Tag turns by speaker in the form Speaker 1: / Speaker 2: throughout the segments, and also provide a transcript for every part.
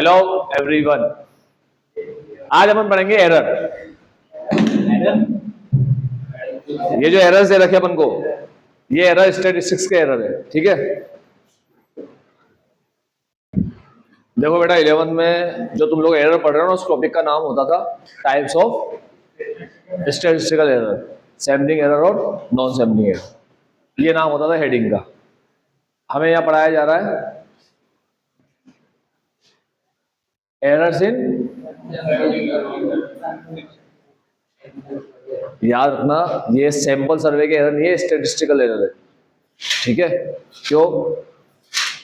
Speaker 1: Hello everyone, आज अपन पढ़ेंगे error. ये जो एरर्स दे रखे अपन को, ये एरर स्टैटिस्टिक्स के एरर है, ठीक है। देखो बेटा, 11 में जो तुम लोग एरर पढ़ रहे हो ना, उस टॉपिक का नाम होता था types of statistical error, sampling error और नॉन सैम्पलिंग एरर, ये नाम होता था हेडिंग का। हमें यहाँ पढ़ाया जा रहा है एरर्स इन, याद रखना ये सैंपल सर्वे के एरर नहीं है, स्टैटिस्टिकल एरर है, ठीक है। क्यों?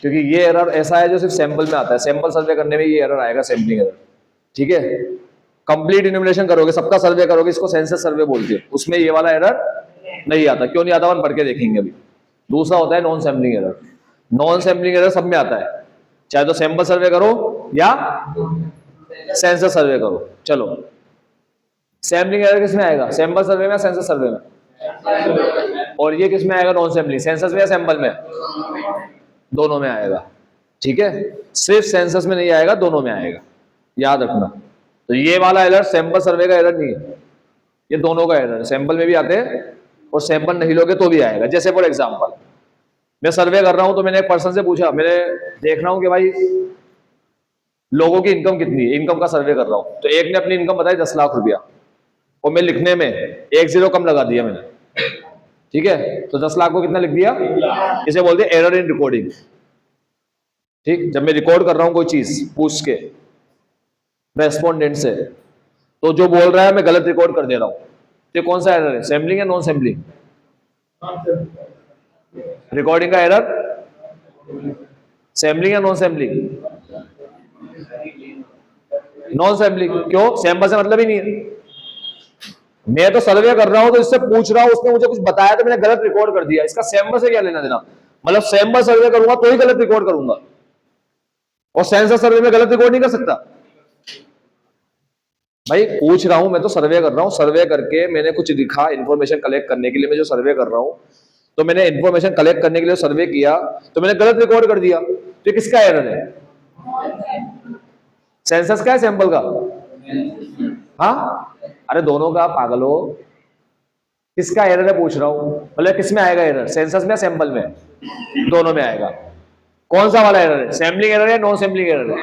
Speaker 1: क्योंकि ये एरर ऐसा है जो सिर्फ सैंपल में आता है, सैंपल सर्वे करने में ये एरर आएगा, सैंपलिंग एरर, ठीक है। कंप्लीट इन्यूमरेशन करोगे, सबका सर्वे करोगे, इसको सेंसस सर्वे बोलते हैं, उसमें ये वाला एरर नहीं आता। क्यों नहीं आता, अपन पढ़ के देखेंगे अभी। दूसरा होता है non sampling error. Non sampling error सब में आता है, चाहे तो सैंपल सर्वे करो या सेंसस सर्वे करो। चलो, सैम्पलिंग एरर किस में आएगा, सैंपल सर्वे में, सेंसस सर्वे में? और ये किस में आएगा नॉन सैम्पलिंग, सेंसस में या सैंपल में? दोनों में आएगा, ठीक है। सिर्फ सेंसस में नहीं आएगा, दोनों में आएगा, याद रखना। तो ये वाला एरर सैंपल सर्वे का एरर नहीं है, ये दोनों का एरर है। सैंपल में भी आते हैं और सैंपल नहीं लोगे तो भी आएगा। जैसे फॉर एग्जांपल, मैं सर्वे कर रहा हूं तो मैंने एक पर्सन से पूछा, मैंने देख रहा हूं कि भाई लोगों की इनकम कितनी है, इनकम का सर्वे कर रहा हूं। तो एक ने अपनी इनकम बताई 10 लाख रुपया, और मैं लिखने में एक जीरो कम लगा दिया मैंने, ठीक है। तो 10 लाख को कितना लिख दिया, इसे बोलते हैं एरर इन रिकॉर्डिंग, ठीक। जब मैं रिकॉर्ड कर रहा हूं कोई चीज पूछ के रेस्पोंडेंट से, तो जो बोल रहा है मैं गलत रिकॉर्ड कर दे रहा हूं, तो कौन सा एरर है, सैम्पलिंग या नॉन सैम्पलिंग? रिकॉर्डिंग का एरर सैम्पलिंग या नॉन सैम्पलिंग? Non sampling. क्यों? सैंपल से मतलब ही नहीं है। मैं तो सर्वे कर रहा हूं, तो इससे पूछ रहा हूं, उसने मुझे कुछ बताया तो मैंने गलत रिकॉर्ड कर दिया, इसका सैंपल से क्या लेना देना? मतलब सैंपल सर्वे करूंगा तो ही गलत रिकॉर्ड करूंगा, और सेंसस सर्वे में गलत रिकॉर्ड नहीं कर सकता। भाई पूछ रहा हूं, मैं तो सर्वे कर रहा हूं, सर्वे करके मैंने कुछ लिखा, इंफॉर्मेशन कलेक्ट करने के लिए मैं जो सर्वे कर रहा हूं, तो मैंने इंफॉर्मेशन कलेक्ट करने के लिए सर्वे किया, तो मैंने गलत रिकॉर्ड कर दिया, तो किसका एरर है, सेंसस का है सैंपल का? हाँ, अरे दोनों का, पागल हो। किसका एरर है पूछ रहा हूं, मतलब किस में आएगा एरर, सेंसस में या सैंपल में? दोनों में आएगा। कौन सा वाला एरर है, सैम्पलिंग एरर है, नॉन सैम्पलिंग एरर है?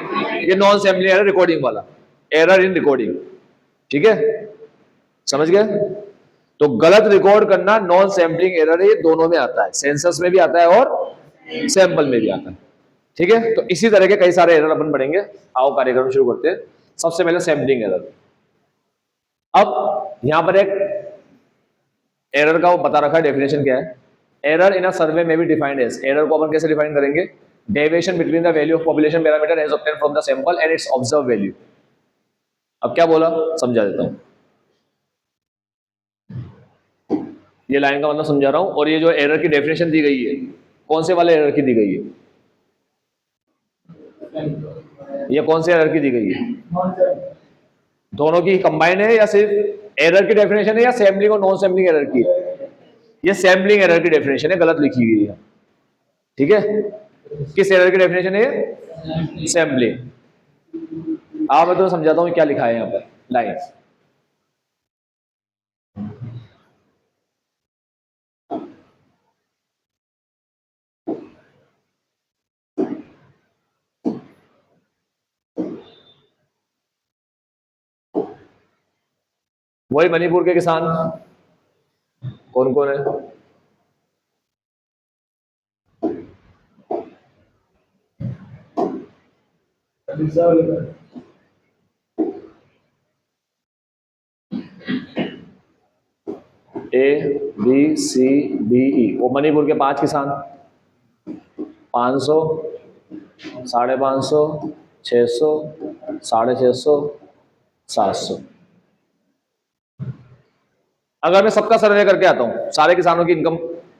Speaker 1: ये नॉन सैम्पलिंग एरर, रिकॉर्डिंग वाला एरर इन रिकॉर्डिंग, ठीक है। समझ गए? तो गलत रिकॉर्ड करना नॉन सैम्पलिंग एरर है, ये दोनों में आता है, सेंसस में भी आता है और सैंपल में भी आता है, ठीक है। तो इसी तरह के कई सारे एरर अपन पढ़ेंगे। आओ कार्यक्रम शुरू करते हैं। सबसे पहले सैम्पलिंग एरर। अब यहां पर एक एरर का वो बता रखा है, डेफिनेशन क्या है। एरर इन अ सर्वे में भी डिफाइंड एज, एरर को अपन कैसे डिफाइन करेंगे, deviation between the value of population parameter as obtained from the sample and its observe value. अब क्या बोला, समझा देता हूं, ये लाइन का मतलब समझा रहा हूं। और ये जो एरर की डेफिनेशन दी गई है, कौन से वाले एरर की दी गई है, ये कौन से एरर की दी गई है? दोनों की कंबाइन है या सिर्फ एरर की डेफिनेशन है, या सैम्पलिंग और नॉन सैम्पलिंग एरर की है? ये सैम्पलिंग एरर की डेफिनेशन है, गलत लिखी गई है, ठीक है। किस एरर की डेफिनेशन है, सैम्पलिंग। आप मैं तो समझाता हूं क्या लिखा है यहां पर लाइन। वही मणिपुर के किसान कौन कौन है, A B C D E, वो मणिपुर के 5 किसान, 500, 550, 600, 650, 700। अगर मैं सबका सर्वे करके आता हूँ, सारे किसानों की इनकम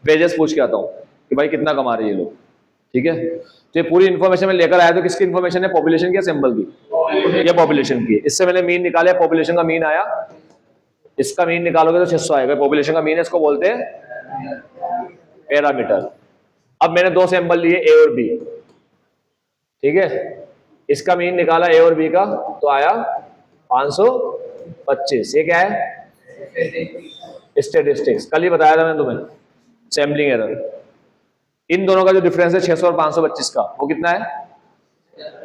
Speaker 1: वेजेस पूछ के आता हूँ कि भाई कितना कमा रहे हैं ये लोग, ठीक है। तो ये पूरी इन्फॉर्मेशन में लेकर आया, तो किसकी इन्फॉर्मेशन है, पॉपुलेशन की या सिंबल की? ये पॉपुलेशन की। इससे मैंने मीन निकाला, पॉपुलेशन का मीन आया, इसका मीन निकालोगे तो 600 आएगा, पॉपुलेशन का मीन है, इसको बोलते हैं पैरामीटर। अब मैंने 2 सैंपल लिए, ए और बी, ठीक है। इसका मीन निकाला ए और बी का तो आया 525। ये क्या है स्टेटिस्टिक्स, कल ही बताया था मैंने तुम्हें सैम्पलिंग एरर। इन दोनों का जो डिफरेंस है 600 और 525 का वो कितना है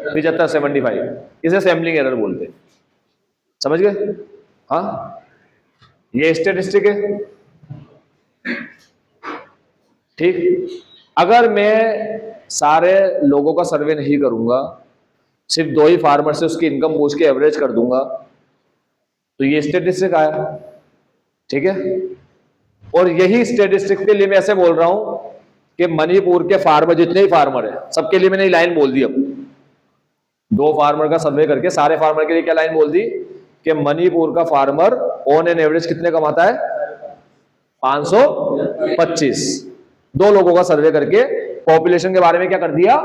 Speaker 1: 75 75। इसे सैम्पलिंग एरर बोलते हैं, समझ गए? हाँ ये स्टेटिस्टिक है। ठीक, अगर मैं सारे लोगों का सर्वे नहीं करूंगा, सिर्फ 2 ही फार्मर से उसकी इनकम पूछ के एवरेज कर दूंगा तो ये स्टेटिस्टिक आया। ठीक है, और यही स्टेटिस्टिक के लिए मैं ऐसे बोल रहा हूं कि मणिपुर के फार्मर जितने ही फार्मर है सबके लिए मैंने लाइन बोल दी। अब 2 फार्मर का सर्वे करके सारे फार्मर के लिए क्या लाइन बोल दी कि मणिपुर का फार्मर ऑन एन एवरेज कितने कमाता है 525। 2 लोगों का सर्वे करके पॉपुलेशन के बारे में क्या कर दिया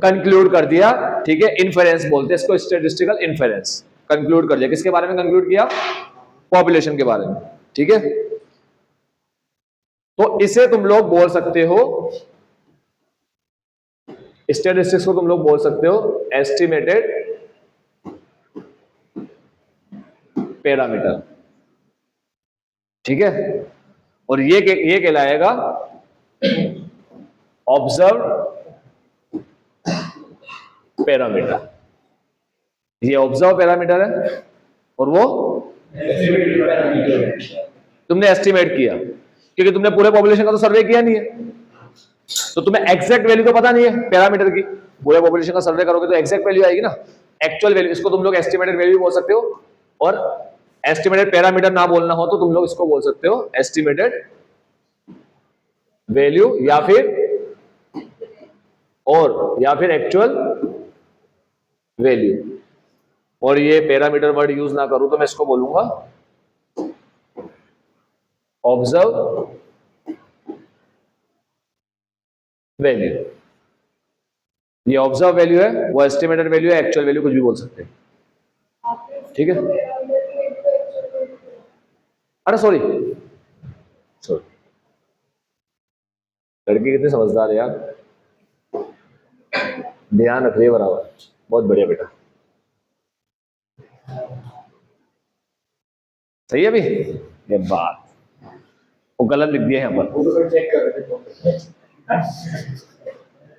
Speaker 1: कंक्लूड कर दिया। ठीक है, इन्फेरेंस बोलते हैं इसको, स्टैटिस्टिकल इन्फेरेंस। कंक्लूड कर दिया, किसके बारे में कंक्लूड किया पॉपुलेशन के बारे में। ठीक है, तो इसे तुम लोग बोल सकते हो, स्टैटिस्टिक्स को तुम लोग बोल सकते हो एस्टिमेटेड पैरामीटर। ठीक है, और ये कहलाएगा ऑब्जर्व पैरामीटर। ये ऑब्जर्व पैरामीटर है और वो तुमने एस्टिमेट किया, क्योंकि तुमने पूरे पॉपुलेशन का तो सर्वे किया नहीं है, तो तुम्हें एग्जैक्ट वैल्यू तो पता नहीं है पैरामीटर की। पूरे पॉपुलेशन का सर्वे करोगे तो एग्जैक्ट वैल्यू आएगी ना, एक्चुअल वैल्यू। इसको तुम लोग एस्टिमेटेड वैल्यू बोल सकते हो, और एस्टिमेटेड पैरामीटर ना बोलना हो तो तुम लोग इसको बोल सकते हो एस्टिमेटेड वैल्यू या फिर एक्चुअल वैल्यू। और ये पैरामीटर वर्ड यूज ना करूं तो मैं इसको बोलूंगा ऑब्जर्व वैल्यू। ये ऑब्जर्व वैल्यू है, वो एस्टिमेटेड वैल्यू है, एक्चुअल वैल्यू कुछ भी बोल सकते हैं। ठीक है, अरे सॉरी लड़की कितनी समझदार है यार, ध्यान रख रही है बराबर। बहुत बढ़िया बेटा, सही है। अभी ये बात वो गलत लिख दिया है यहाँ पर,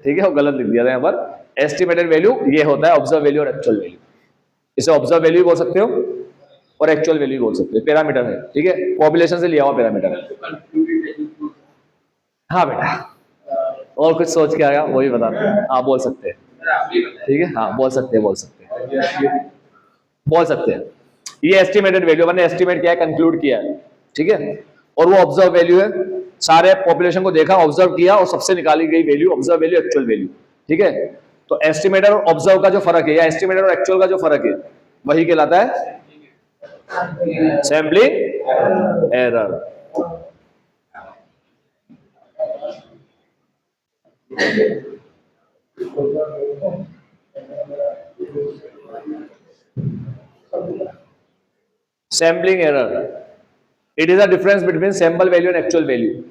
Speaker 1: ठीक है, वो गलत लिख दिया था यहाँ पर। एस्टिमेटेड वैल्यू ये होता है ऑब्जर्व वैल्यू और एक्चुअल वैल्यू। इसे ऑब्जर्व वैल्यू बोल सकते हो और एक्चुअल वैल्यू बोल सकते हो, पैरामीटर है। ठीक है, पॉपुलेशन से लिया हुआ पैरामीटर है। हाँ बेटा, और कुछ सोच के आया वही बता रहा हूँ। हाँ बोल सकते हैं, ठीक है, हाँ बोल सकते हैं। ये एस्टिमेटेड वैल्यू, मैंने एस्टिमेट किया है, कंक्लूड किया है। ठीक है, और वो ऑब्जर्व वैल्यू है, सारे पॉपुलेशन को देखा, ऑब्जर्व किया और सबसे निकाली गई value observe value actual value. ठीक है, तो एस्टिमेटर और ऑब्जर्व का जो फर्क है, या एस्टिमेटर और एक्चुअल का जो फर्क है, वही कहलाता है sampling error. Sampling error, it is a difference between sample value and actual value.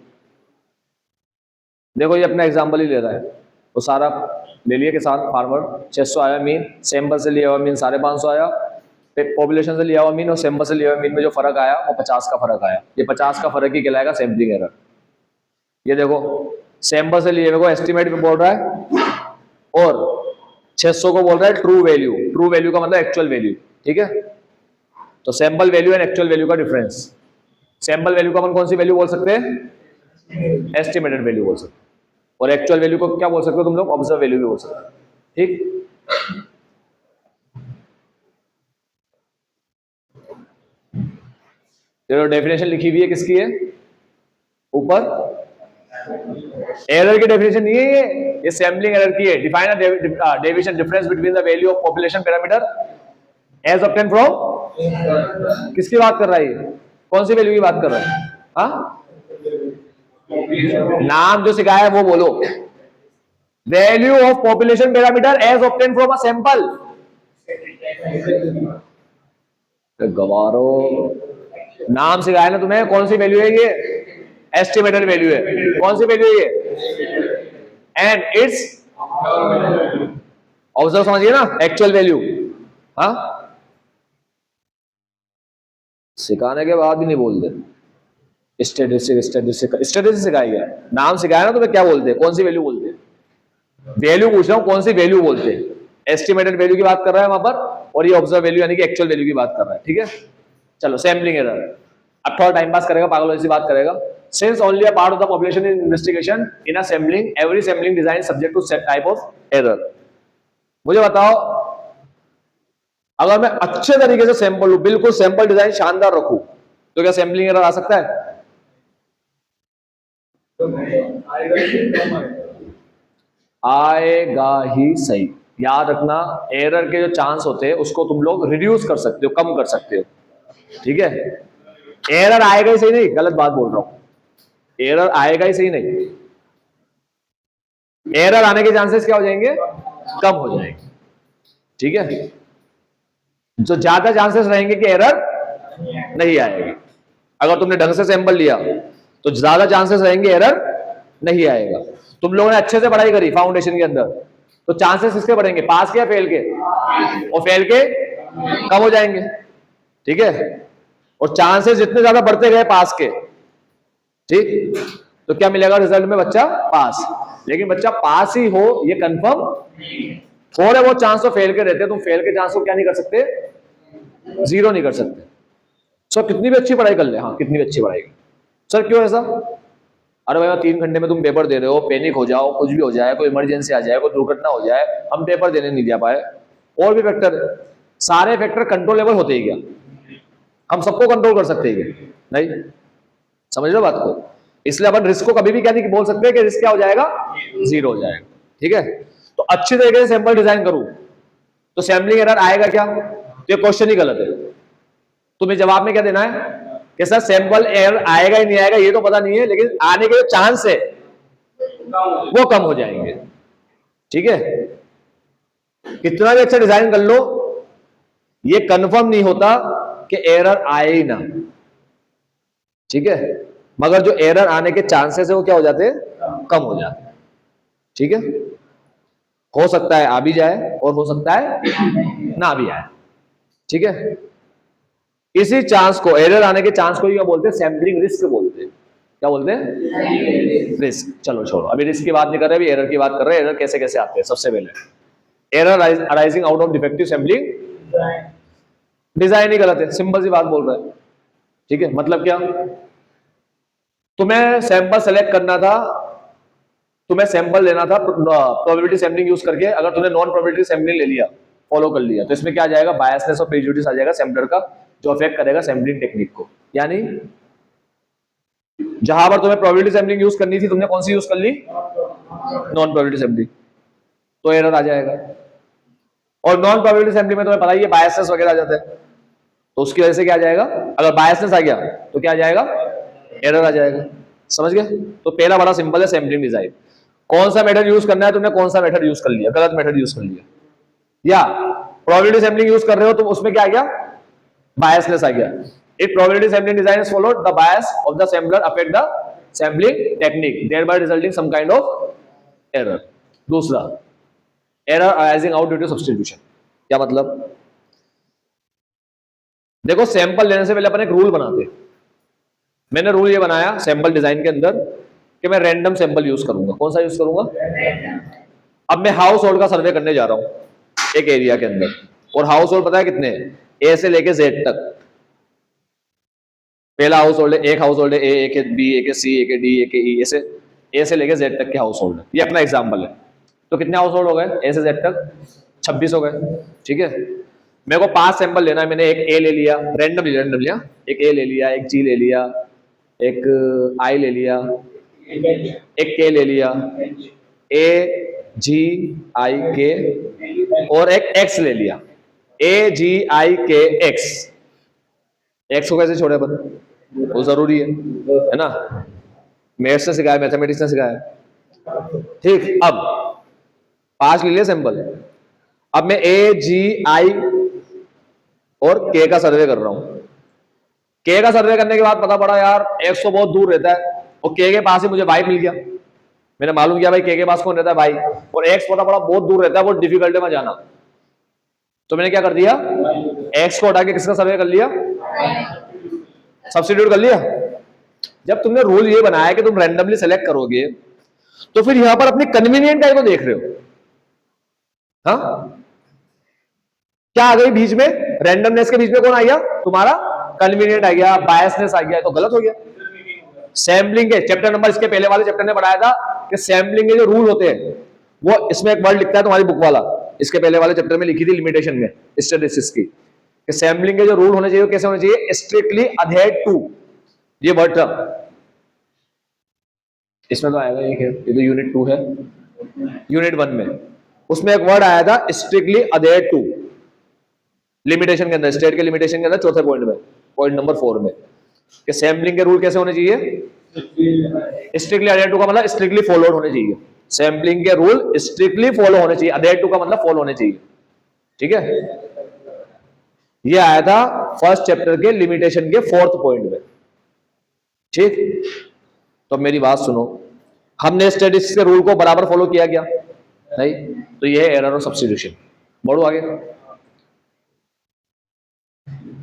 Speaker 1: देखो ये अपना एग्जांपल ही ले रहा है, वो सारा ले लिया किसान फार्मर, 600 आया मीन, सैंपल से लिया हुआ मीन 550 आया, पॉपुलेशन से लिया हुआ मीन और सैंपल से लिया हुआ मीन में जो फर्क आया वो 50 का फर्क आया। ये 50 का फर्क ही कहलाएगा सैम्पलिंग एरर। ये देखो सैंपल से लिए हुए को एस्टिमेट में बोल रहा है और 600 को बोल रहा है ट्रू वैल्यू। ट्रू वैल्यू का मतलब एक्चुअल वैल्यू। ठीक है, तो sample value and actual value का डिफरेंस। सैंपल वैल्यू को अपन कौन सी वैल्यू बोल सकते हैं, एस्टिमेटेड वैल्यू बोल सकते हैं, और एक्चुअल वैल्यू को क्या बोल सकते हो तुम लोग, ऑब्जर्व वैल्यू भी बोल सकते हो। ठीक, जो डेफिनेशन लिखी हुई है किसकी है ऊपर, एरर की डेफिनेशन नहीं है ये सैम्पलिंग एरर की है। Define a deviation difference between the value of population parameter as obtain from, किसकी बात कर रहा है ये, कौन सी वैल्यू की बात कर रहा है? हाँ, नाम जो सिखाया है वो बोलो, value of population parameter as obtain from a sample. गवारो, नाम सिखाया ना तुम्हें, कौन सी वैल्यू है ये, एस्टिमेटेड वैल्यू है। कौन सी वैल्यू है ये, एंड इट्स ऑब्जर्व समझिए ना, एक्चुअल वैल्यू। हाँ, सिखाने के बाद भी नहीं बोलते। स्टैटिस्टिक स्टैटिस्टिक स्टैटिस्टिक सिखाया गया, नाम सिखाया ना तुम्हें, क्या बोलते हैं, कौन सी वैल्यू बोलते हैं? वैल्यू पूछ रहा हूं, कौन सी वैल्यू बोलते हैं? एस्टिमेटेड वैल्यू की बात कर रहा है वहां पर, और ये ऑब्जर्व वैल्यू यानी कि एक्चुअल वैल्यू की बात कर रहा है। ठीक है, चलो सैम्पलिंग एरर। अब थोड़ा टाइम पास करेगा, पागल जैसी बात करेगा। Since only a part of the population in investigation in a sampling, every sampling design subject to set type of error. मुझे बताओ, अगर मैं अच्छे तरीके से सैंपल लूं, बिल्कुल सैंपल डिजाइन शानदार रखूं, तो क्या सैम्पलिंग एरर आ सकता है? आएगा ही सही। याद रखना, एरर के जो चांस होते हैं उसको तुम लोग रिड्यूस कर सकते हो, कम कर सकते हो। ठीक है, एरर आएगा ही सही नहीं, गलत बात बोल रहा हूं, एरर आएगा ही सही नहीं, एरर आने के चांसेस क्या हो जाएंगे? कम हो जाएंगे। ठीक है, जो ज्यादा चांसेस रहेंगे कि एरर नहीं आएगी। अगर तुमने ढंग से सैंपल लिया तो ज्यादा चांसेस रहेंगे एरर नहीं आएगा। तुम लोगों ने अच्छे से पढ़ाई करी फाउंडेशन के अंदर, तो चांसेस किसके बढ़ेंगे? पास के या फेल के? और फेल के कम हो जाएंगे। ठीक है, और चांसेस जितने ज्यादा बढ़ते गए पास के, ठीक, तो क्या मिलेगा रिजल्ट में? बच्चा पास। लेकिन बच्चा पास ही हो ये कंफर्म, थोड़े बहुत चांस तो फेल के रहते हैं। तुम फेल के चांस को क्या नहीं कर सकते? जीरो नहीं कर सकते। सर कितनी भी अच्छी पढ़ाई कर ले, हाँ कितनी भी अच्छी पढ़ाई कर, सर क्यों ऐसा? अरे भाई 3 घंटे में तुम पेपर दे रहे हो, पैनिक हो जाओ, कुछ भी हो जाए, कोई इमरजेंसी आ जाए, कोई दुर्घटना हो जाए, हम पेपर देने नहीं दिया पाए। और भी फैक्टर है, सारे फैक्टर कंट्रोलेबल होते ही क्या? हम सबको कंट्रोल कर सकते हैं क्या? नहीं। समझ लो बात को। इसलिए अपन रिस्क को कभी भी क्या नहीं बोल सकते कि रिस्क क्या हो जाएगा? जीरो हो जाएगा। ठीक है, तो अच्छी तरीके से सैंपल डिजाइन करूं तो सैम्पलिंग एरर आएगा क्या? तो ये क्वेश्चन ही गलत है। तुम्हें जवाब में क्या देना है कि सर सैंपल एरर आएगा ही नहीं आएगा ये तो पता नहीं है, लेकिन आने के जो चांस है वो कम हो जाएंगे। ठीक है, कितना भी अच्छा डिजाइन कर लो, ये कंफर्म नहीं होता कि एरर आए ही ना। ठीक है, मगर जो एरर आने के चांसेस है वो क्या हो जाते हैं? कम हो जाते हैं। ठीक है, हो सकता है आ भी जाए और हो सकता है ना भी आए। ठीक है, इसी चांस को, एरर आने के चांस को क्या बोलते हैं? सैम्पलिंग रिस्क बोलते हैं। क्या बोलते हैं? रिस्क। चलो छोड़ो, अभी रिस्क की बात नहीं कर रहे, अभी एरर की बात कर रहे हैं। एरर कैसे कैसे आते हैं? सबसे पहले error arising out of defective sampling design ही गलत है, सिंपल सी बात बोल रहा है। ठीक है, मतलब क्या? तुम्हें सैंपल सेलेक्ट करना था, तुम्हें सैंपल लेना था प्रोबेबिलिटी सैम्पलिंग यूज करके। अगर तुमने नॉन प्रोबेबिलिटी सैम्पलिंग ले लिया, फॉलो कर लिया, तो इसमें क्या आ जाएगा? बायसनेस और प्रेजुडिस आ जाएगा सैम्पलर का, जो अफेक्ट करेगा सैम्पलिंग टेक्निक को। यानी जहां पर तुम्हें प्रोबेबिलिटी सैम्पलिंग यूज करनी थी, तुमने कौन सी यूज कर ली? नॉन प्रोबेबिलिटी सैम्पलिंग, तो एरर आ जाएगा। और नॉन प्रोबेबिलिटी सैम्पलिंग में तुम्हें पता ही है बायसनेस वगैरह आ जाता है, तो उसकी वजह से क्या आ जाएगा? अगर बायसनेस आ गया तो क्या आ जाएगा? एरर आ जाएगा। समझ गए? तो पहला बड़ा सिंपल है सैम्पलिंग डिजाइन। कौन सा मेथड यूज करना है, तुमने कौन सा मेथड यूज कर लिया, गलत मेथड यूज कर लिया, या प्रोबेबिलिटी सैम्पलिंग यूज कर रहे हो तो उसमें क्या आ गया? बायसनेस आ गया। If probability sampling design is followed, the bias of the sampler affect the sampling technique, thereby resulting some kind of error. दूसरा, error arising out due to substitution। क्या मतलब? देखो, सैंपल लेने से पहले अपन एक रूल बनाते हैं। मैंने रूल ये बनाया सैंपल डिजाइन के अंदर कि मैं रैंडम सैंपल यूज करूंगा। कौन सा यूज करूंगा? अब मैं हाउस होल्ड का सर्वे करने जा रहा हूं एक एरिया के अंदर, और हाउस होल्ड पता है कितने हैं? ए से लेके जेड तक। पहला हाउस होल्ड है, एक हाउस होल्ड है ए, एक है बी, एक है सी, एक है डी, एक है ई, ऐसे ए से लेके जेड तक के हाउस होल्ड है। ये अपना एग्जांपल है। तो कितने हाउस होल्ड हो गए ए से जेड तक? 26 हो गए। ठीक है, मेरे को 5 सैंपल लेना है। मैंने एक ए ले लिया, रैंडम लिया, एक ए ले लिया, एक जी ले लिया, एक आई ले लिया, एक के ले लिया, ए जी आई के, और एक एक्स ले लिया, ए जी आई के एक्स। एक्स को कैसे छोड़े अपन? वो जरूरी है ना? मैथ्स ने सिखाया, मैथमेटिक्स ने सिखाया। ठीक, अब 5 ले लिया सैंपल। अब मैं ए जी आई और के का सर्वे कर रहा हूं। के का सर्वे करने के बाद पता पड़ा यार एक्स तो बहुत दूर रहता है, और के पास ही मुझे वाई मिल गया। मैंने मालूम किया भाई के पास कौन रहता है भाई, और एक्स पता पड़ा बहुत दूर रहता है, बहुत डिफिकल्ट है वहां जाना, तो मैंने क्या कर दिया, एक्स को हटा के किसका सर्वे कर लिया, सब्स्टिट्यूट कर लिया। जब तुमने रूल ये बनाया कि तुम रैंडमली सेलेक्ट करोगे, तो फिर यहां पर अपनी कन्वीनियंट टाइप को देख रहे हो। हाँ, क्या आ गई बीच में, रैंडमनेस के बीच में कौन आ गया, तुम्हारा कन्वीनियंट आ गया, बायसनेस आ गया, तो गलत हो गया। सैम्पलिंग के चैप्टर नंबर, इसके पहले वाले चैप्टर ने पढ़ाया था कि सैम्पलिंग के जो रूल होते हैं, वो इसमें एक वर्ड लिखता है तुम्हारी बुक वाला, इसके पहले वाले चैप्टर में लिखी थी लिमिटेशन में स्टैटिस्टिक्स की, कि सैम्पलिंग के जो रूल होने चाहिए कैसे होने चाहिए, स्ट्रिक्टली अधेयर्ड टू, ये वर्ड था। इसमें तो आएगा ये तो यूनिट 2 है, यूनिट 1 में उसमें एक वर्ड आया था स्ट्रिक्टली अधेयर्ड टू, लिमिटेशन के अंदर, स्टेट के लिमिटेशन के अंदर चौथे पॉइंट में, पॉइंट नंबर 4 में, कि सैम्पलिंग के रूल कैसे होने चाहिए, स्ट्रिक्टली अधेयर टू का मतलब स्ट्रिक्टली फॉलोड होने चाहिए, सैम्पलिंग के रूल स्ट्रिक्टली फॉलो होने चाहिए, अधेयर टू का मतलब फॉलो होने चाहिए। ठीक है, ये आया था फर्स्ट चैप्टर के लिमिटेशन के 4th पॉइंट में। ठीक, तो मेरी बात सुनो, हमने स्टैटिस्टिक्स के रूल को बराबर फॉलो किया क्या, नहीं, तो ये है एरर ऑफ सब्स्टिट्यूशन। बढ़ो आगे,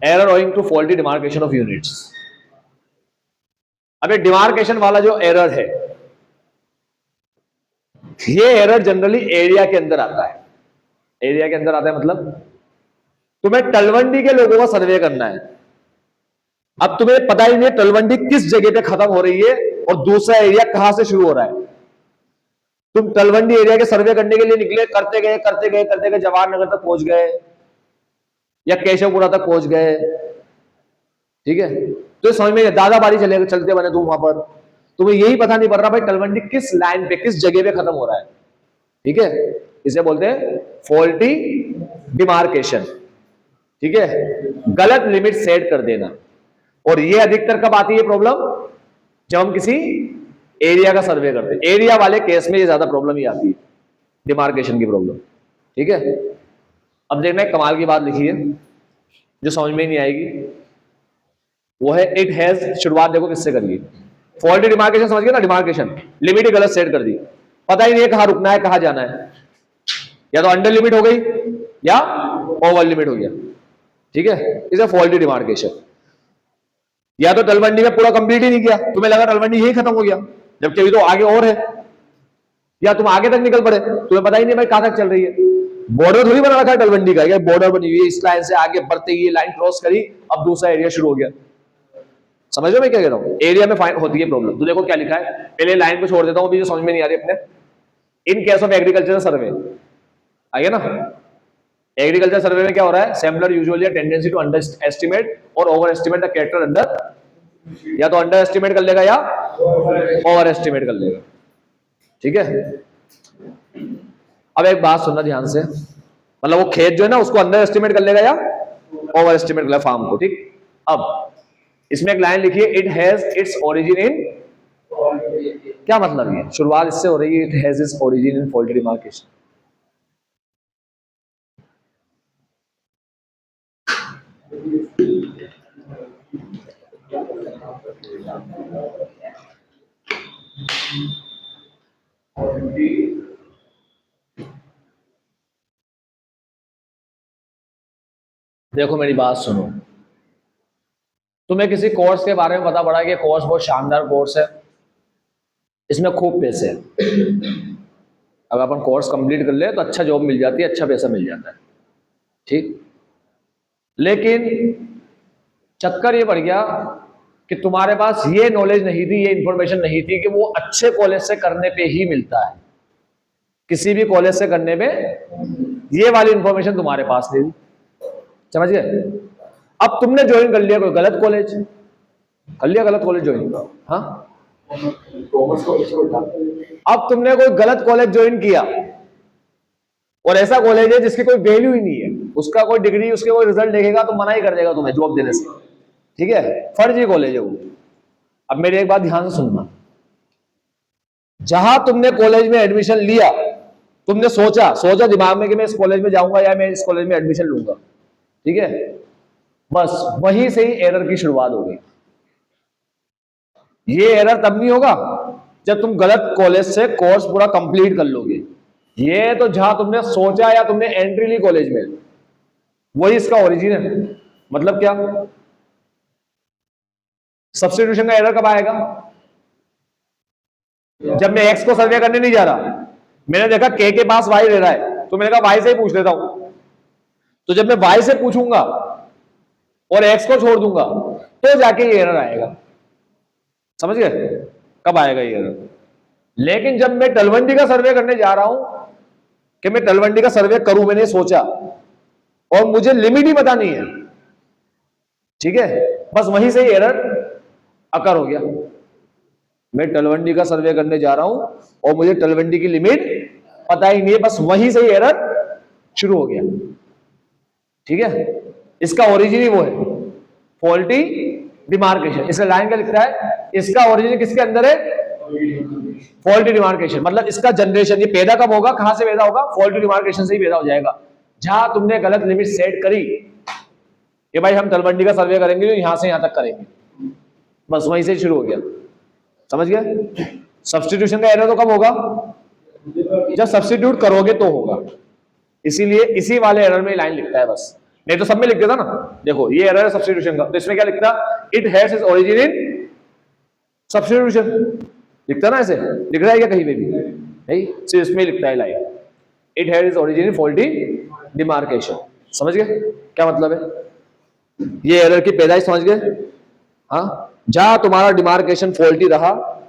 Speaker 1: error owing to faulty demarcation of units. अब ये डिमार्केशन वाला जो एरर है, ये एरर जनरली एरिया के अंदर आता है। एरिया के अंदर आता है मतलब तुम्हें तलवंडी के लोगों का सर्वे करना है, अब तुम्हें पता ही नहीं तलवंडी किस जगह पे खत्म हो रही है और दूसरा एरिया कहां से शुरू हो रहा है। तुम तलवंडी एरिया के सर्वे करने के लिए निकले, करते गए करते गए करते गए जवाहर नगर तक पहुंच गए या केशवपुरा तक पहुंच गए। ठीक है, तो समझ में दादाबारी चले चलते बने तुम वहां पर, तुम्हें यही पता नहीं पड़ रहा भाई तलवंडी किस लाइन पे किस जगह पे खत्म हो रहा है। ठीक है, इसे बोलते हैं फॉल्टी डिमार्केशन। ठीक है, गलत लिमिट सेट कर देना, और ये अधिकतर कब आती है प्रॉब्लम, जब हम किसी एरिया का सर्वे करते हैं, एरिया वाले केस में ये ज्यादा प्रॉब्लम ही आती है, डिमार्केशन की प्रॉब्लम। ठीक है, अब देखना एक कमाल की बात लिखी है जो समझ में ही नहीं आएगी, वो है इट हैज, शुरुआत देखो किससे करिए, फॉल्टी डिमार्केशन समझ गए ना, डिमार्केशन लिमिट ही गलत सेट कर दी, पता ही नहीं है कहां रुकना है कहां जाना है, या तो अंडर लिमिट हो गई या ओवर लिमिट हो गया। ठीक है, इसे फॉल्टी डिमार्केशन। या तो तलवंडी में पूरा कंप्लीट ही नहीं किया, तुम्हें लगा तलवंडी यही खत्म हो गया, जबकि अभी तो आगे और है, या तुम आगे तक निकल पड़े, तुम्हें पता ही नहीं भाई कहां तक चल रही है। बॉर्डर थोड़ी बना रखा है तलवंडी का, बॉर्डर बनी हुई है, इस लाइन से आगे बढ़ते ही लाइन क्रॉस करी, अब दूसरा एरिया शुरू हो गया। समझ लो मैं क्या कह रहा हूं, एरिया में फाइंड होती है प्रॉब्लम। तो देखो क्या लिखा है, पहले लाइन को छोड़ देता हूं, अभी जो समझ में नहीं आ रही अपने, in case of agriculture survey आइए ना, एग्रीकल्चर सर्वे में क्या हो रहा है, sampler usually tendency to under estimate और over estimate the character under, या तो अंडर एस्टिमेट कर लेगा या ओवर एस्टिमेट कर लेगा। ठीक है, अब एक बात सुनना ध्यान से, मतलब वो खेत जो है ना उसको अंडर एस्टिमेट कर लेगा या ओवर एस्टिमेट कर लेगा फार्म को। ठीक, अब इसमें एक लाइन लिखिए, इट हैज इट्स ओरिजिन इन, क्या मतलब है, शुरुआत इससे हो रही है, it has its origin in faulty demarcation. देखो मेरी बात सुनो, तुम्हें किसी कोर्स के बारे में पता पड़ा कि कोर्स बहुत शानदार कोर्स है, इसमें खूब पैसे हैं, अगर अपन कोर्स कंप्लीट कर ले तो अच्छा जॉब मिल जाती है, अच्छा पैसा मिल जाता है। ठीक, लेकिन चक्कर ये पड़ गया कि तुम्हारे पास ये नॉलेज नहीं थी, ये इंफॉर्मेशन नहीं थी कि वो अच्छे कॉलेज से करने पे ही मिलता है, किसी भी कॉलेज से करने पे ये वाली इंफॉर्मेशन तुम्हारे पास नहीं थी। समझ गए, अब तुमने ज्वाइन कर लिया कोई गलत कॉलेज, कर लिया गलत कॉलेज ज्वाइन, हाँ, अब तुमने कोई गलत कॉलेज ज्वाइन किया, और ऐसा कॉलेज है जिसकी कोई वैल्यू ही नहीं है, उसका कोई डिग्री, उसके कोई रिजल्ट देखेगा तो मना ही कर देगा तुम्हें जॉब देने से। ठीक है, फर्जी कॉलेज है वो। अब मेरी एक बात ध्यान से सुनना, जहां तुमने कॉलेज में एडमिशन लिया, तुमने सोचा दिमाग में कि मैं इस कॉलेज में जाऊंगा या मैं इस कॉलेज में एडमिशन लूंगा, ठीक है, बस वहीं से ही एरर की शुरुआत हो गई। ये एरर तब नहीं होगा जब तुम गलत कॉलेज से कोर्स पूरा कंप्लीट कर लोगे। ये तो जहां तुमने सोचा या तुमने एंट्री ली कॉलेज में, वही इसका ओरिजिन है। मतलब क्या? सब्स्टिट्यूशन का एरर कब आएगा? जब मैं एक्स को सर्वे करने नहीं जा रहा, मैंने देखा के पास वाई रह रहा है, तो मैंने कहा वाई से ही पूछ लेता हूं। तो जब मैं वाई से पूछूंगा और एक्स को छोड़ दूंगा, तो जाके ये एरर आएगा। समझ गए? कब आएगा ये एरर? लेकिन जब मैं तलवंडी का सर्वे करने जा रहा हूं कि मैं तलवंडी का सर्वे करूं, मैंने सोचा और मुझे लिमिट ही बतानी है, ठीक है, बस वहीं से ही एरर अकर हो गया। मैं तलवंडी का सर्वे करने जा रहा हूं और मुझे तलवंडी की लिमिट पता ही नहीं है, बस वहीं से ही एरर शुरू हो गया। ठीक है, इसका ओरिजिन ही वो है, फॉल्टी डिमार्केशन। इसका लाइन क्या लिखता है? इसका ओरिजिन किसके अंदर है? Faulty demarcation. मतलब इसका जनरेशन, ये पैदा कब होगा, कहां से पैदा होगा? फॉल्टी डिमार्केशन से ही पैदा हो जाएगा। जहां तुमने गलत लिमिट सेट करी कि भाई हम तलवंडी का सर्वे करेंगे, तो यहां से यहां तक करेंगे, बस वहीं से शुरू हो गया। समझ गए? सब्स्टिट्यूशन का एरर तो कब होगा? जब सब्स्टिट्यूट करोगे तो होगा। इसीलिए इसी वाले एरर में लाइन लिखता है बस, नहीं तो सब में लिख देता ना। देखो ये एरर है सब्स्टिट्यूशन का, तो इसमें क्या लिखता? It has its origin in substitution. लिखता ना, ऐसे लिख रहा है क्या कहीं पे भी? नहीं, सिर्फ इसमें लिखता है line, it has its origin in faulty demarcation. समझ गए क्या मतलब है? ये एरर की पैदाइश समझ गए? हाँ, जहां तुम्हारा डिमार्केशन फॉल्टी रहा,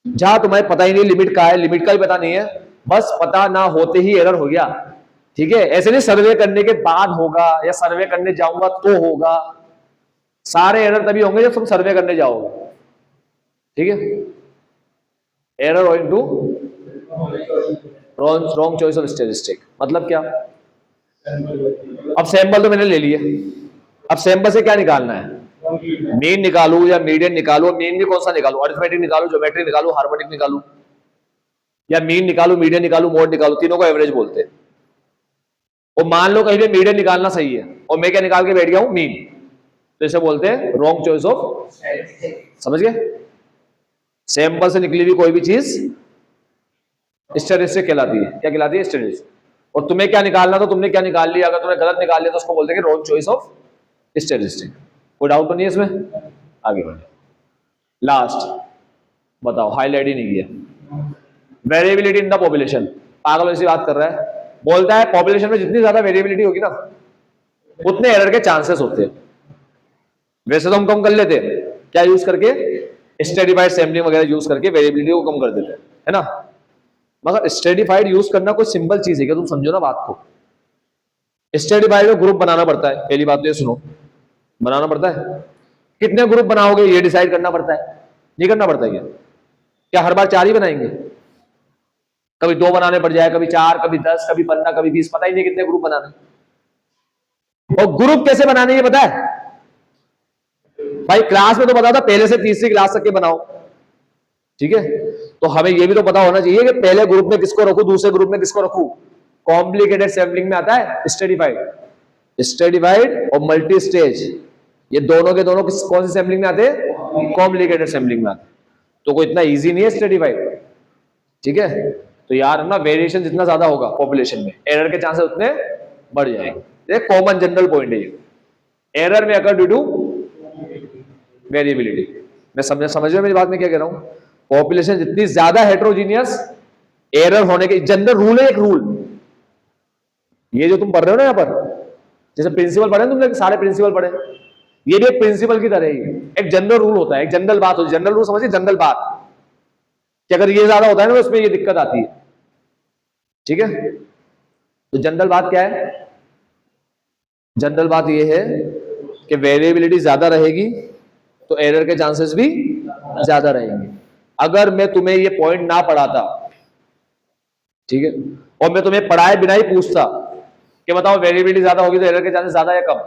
Speaker 1: जहां तुम्हें पता ही नहीं लिमिट का है, लिमिट का भी पता नहीं है, बस पता ना होते ही एरर हो गया। ठीक है, ऐसे नहीं सर्वे करने के बाद होगा या सर्वे करने जाऊंगा तो होगा। सारे एरर तभी होंगे जब तुम सर्वे करने जाओगे। ठीक है, error owing to wrong choice of statistic. मतलब क्या? अब सैंपल तो मैंने ले लिए, अब सैंपल से क्या निकालना है? मीन निकालू या मीडियन निकालू? मीन भी कौन सा निकालू? अरिथमेटिक निकालू, ज्योमेट्रिक निकालू, हार्मोनिक निकालू, या मीन निकालू, मीडियन निकालू, मोड निकालू? तीनों को एवरेज बोलते हैं। और मान लो कहीं पे मीडियन निकालना सही है और मैं क्या निकाल के बैठ गया हूं? मीन, तो इसे बोलते हैं रॉन्ग चॉइस ऑफ। समझ गए? सैंपल से निकली हुई कोई भी चीज स्टैटिस्टिक कहलाती है। क्या कहलाती है? स्टैटिस्टिक। और तुम्हें क्या निकालना, तो तुमने क्या निकाल लिया, अगर तुमने गलत निकाल लिया तो उसको बोलते हैं रॉन्ग चॉइस ऑफ स्टैटिस्टिक। कोई डाउट तो नहीं है इसमें? आगे बढ़े। लास्ट बताओ, हाईलाइट ही नहीं किया। Variability in the population. पागल ऐसी बात कर रहा है, बोलता है पॉपुलेशन में जितनी ज्यादा वेरिएबिलिटी होगी ना, उतने एरर के चांसेस होते हैं। वैसे तो हम कम कर लेते हैं, क्या यूज करके? स्ट्रेटिफाइड सैंपलिंग वगैरह यूज करके वेरिएबिलिटी को कम कर देते हैं, है ना। मगर स्ट्रेटिफाइड यूज करना कोई सिंपल चीज है क्या? तुम समझो ना बात को। स्ट्रेटिफाइड में ग्रुप बनाना पड़ता है, पहली बात तो ये सुनो, बनाना पड़ता है। कितने ग्रुप बनाओगे ये डिसाइड करना पड़ता है, नहीं करना पड़ता है क्या? क्या हर बार 4 ही बनाएंगे? कभी 2 बनाने पड़ जाए, कभी 4, कभी 10, कभी 15, कभी 20, पता ही नहीं कितने ग्रुप बनाने। और ग्रुप कैसे बनाने ये पता है भाई? क्लास में तो पता था पहले से तीसरी क्लास तक के बनाओ, ठीक है। तो हमें ये भी तो पता होना चाहिए कि पहले ग्रुप में किसको रखूं, दूसरे ग्रुप में किसको रखूं। कॉम्प्लिकेटेड सैंपलिंग में आता है स्ट्रेटिफाइड और मल्टी स्टेज, ये दोनों के दोनों कौन सी सैंपलिंग में आते हैं? कॉम्प्लिकेटेड सैंपलिंग में आते हैं। तो कोई इतना इजी नहीं है स्ट्रेटिफाइड, ठीक है। तो यार ना, वेरिएशन जितना ज्यादा होगा पॉपुलेशन में, एरर के चांसेस उतने बढ़ जाएंगे। ये कॉमन जनरल पॉइंट है। एरर में अकर ड्यू टू वेरिएबिलिटी। मैं समझ रहे हो मेरी बात में क्या कह रहा हूं? पॉपुलेशन जितनी ज्यादा हेट्रोजीनियस, एरर होने के जनरल रूल है। एक रूल ये जो तुम पढ़ रहे हो ना यहां पर, जैसे प्रिंसिपल पढ़े तुमने, सारे प्रिंसिपल पढ़े, ये भी एक प्रिंसिपल की तरह ही एक जनरल रूल होता है, एक जनरल बात होती है। जनरल रूल समझिए, जनरल बात कि अगर ये ज्यादा होता है ना तो इसमें ये दिक्कत आती है, ठीक है। तो जनरल बात क्या है? जनरल बात ये है कि वेरिएबिलिटी ज्यादा रहेगी तो एरर के चांसेस भी ज्यादा रहेंगे। अगर मैं तुम्हें ये पॉइंट ना पढ़ाता, ठीक है, और मैं तुम्हें पढ़ाए बिना ही पूछता कि बताओ वेरिएबिलिटी ज्यादा होगी तो एरर के चांसेस ज्यादा या कम,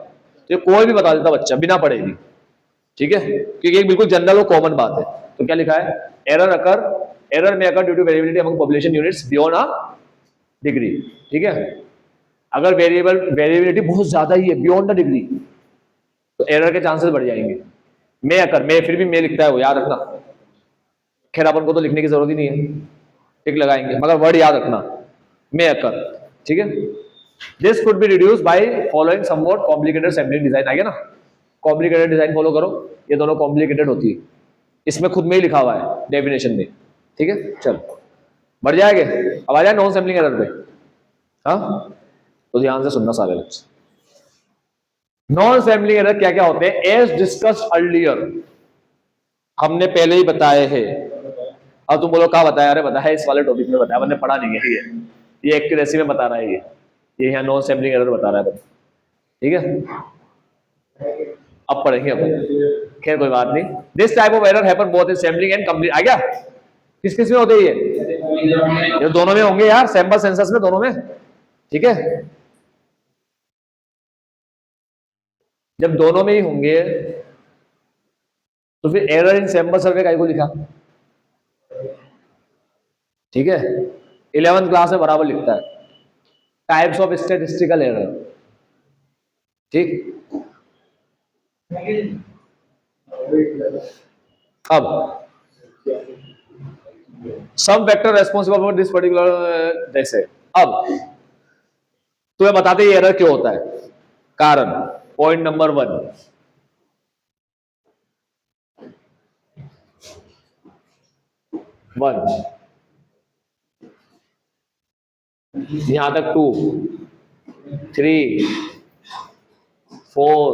Speaker 1: तो कोई भी बता देता बच्चा बिना पढ़े भी, ठीक है, क्योंकि एक बिल्कुल जनरल और कॉमन बात है। तो क्या लिखा है? एरर में occur due to variability among population units beyond a degree, ठीक है। अगर वेरिएबिलिटी बहुत ज्यादा ही है, बियॉन्ड द डिग्री, तो एरर के चांसेस बढ़ जाएंगे। मैं फिर भी मैं लिखता है वो, याद रखना। खैर अपन को तो लिखने की जरूरत ही नहीं है, टिक लगाएंगे, मगर वर्ड याद रखना, मे अकर, ठीक है। This could be reduce by following somewhat complicated sampling design, आ गया ना, कॉम्प्लिकेटेड डिजाइन फॉलो करो, ये दोनों कॉम्प्लिकेटेड होती है, इसमें खुद में ही लिखा हुआ है डेफिनेशन में, ठीक है। चल बढ़ जाएंगे, अब आ जाए नॉन सैम्पलिंग एरर पे। हाँ तो ध्यान से सुनना सारे बच्चे। नॉन सैम्पलिंग एरर क्या क्या होते हैं, एज डिस्कस्ड अर्लियर, हमने पहले ही बताए हैं। अब तुम बोलो कहाँ बताया, अरे बताया इस वाले टॉपिक में बताया, मैंने पढ़ा नहीं है, ये एक्यूरेसी में बता रहा है, ये यहाँ नॉन सैम्पलिंग एरर बता रहा है, ठीक है। अब पढ़ेंगे अपन, खैर कोई बात नहीं। This type of error happen both in sampling and complete, आ गया, किस किस में होते हैं ये दोनों में होंगे यार, सैंपल सेंसस में दोनों में, ठीक है। जब दोनों में ही होंगे तो फिर एरर इन सैंपल सर्वे काहे को लिखा, ठीक है। 11th क्लास में बराबर लिखता है, टाइप्स ऑफ स्टैटिस्टिकल एरर, ठीक। अब some factor responsible for this particular, जैसे अब तुम्हें बताते ये एरर क्यों होता है, कारण, पॉइंट नंबर 1, यहां तक 2, 3, 4,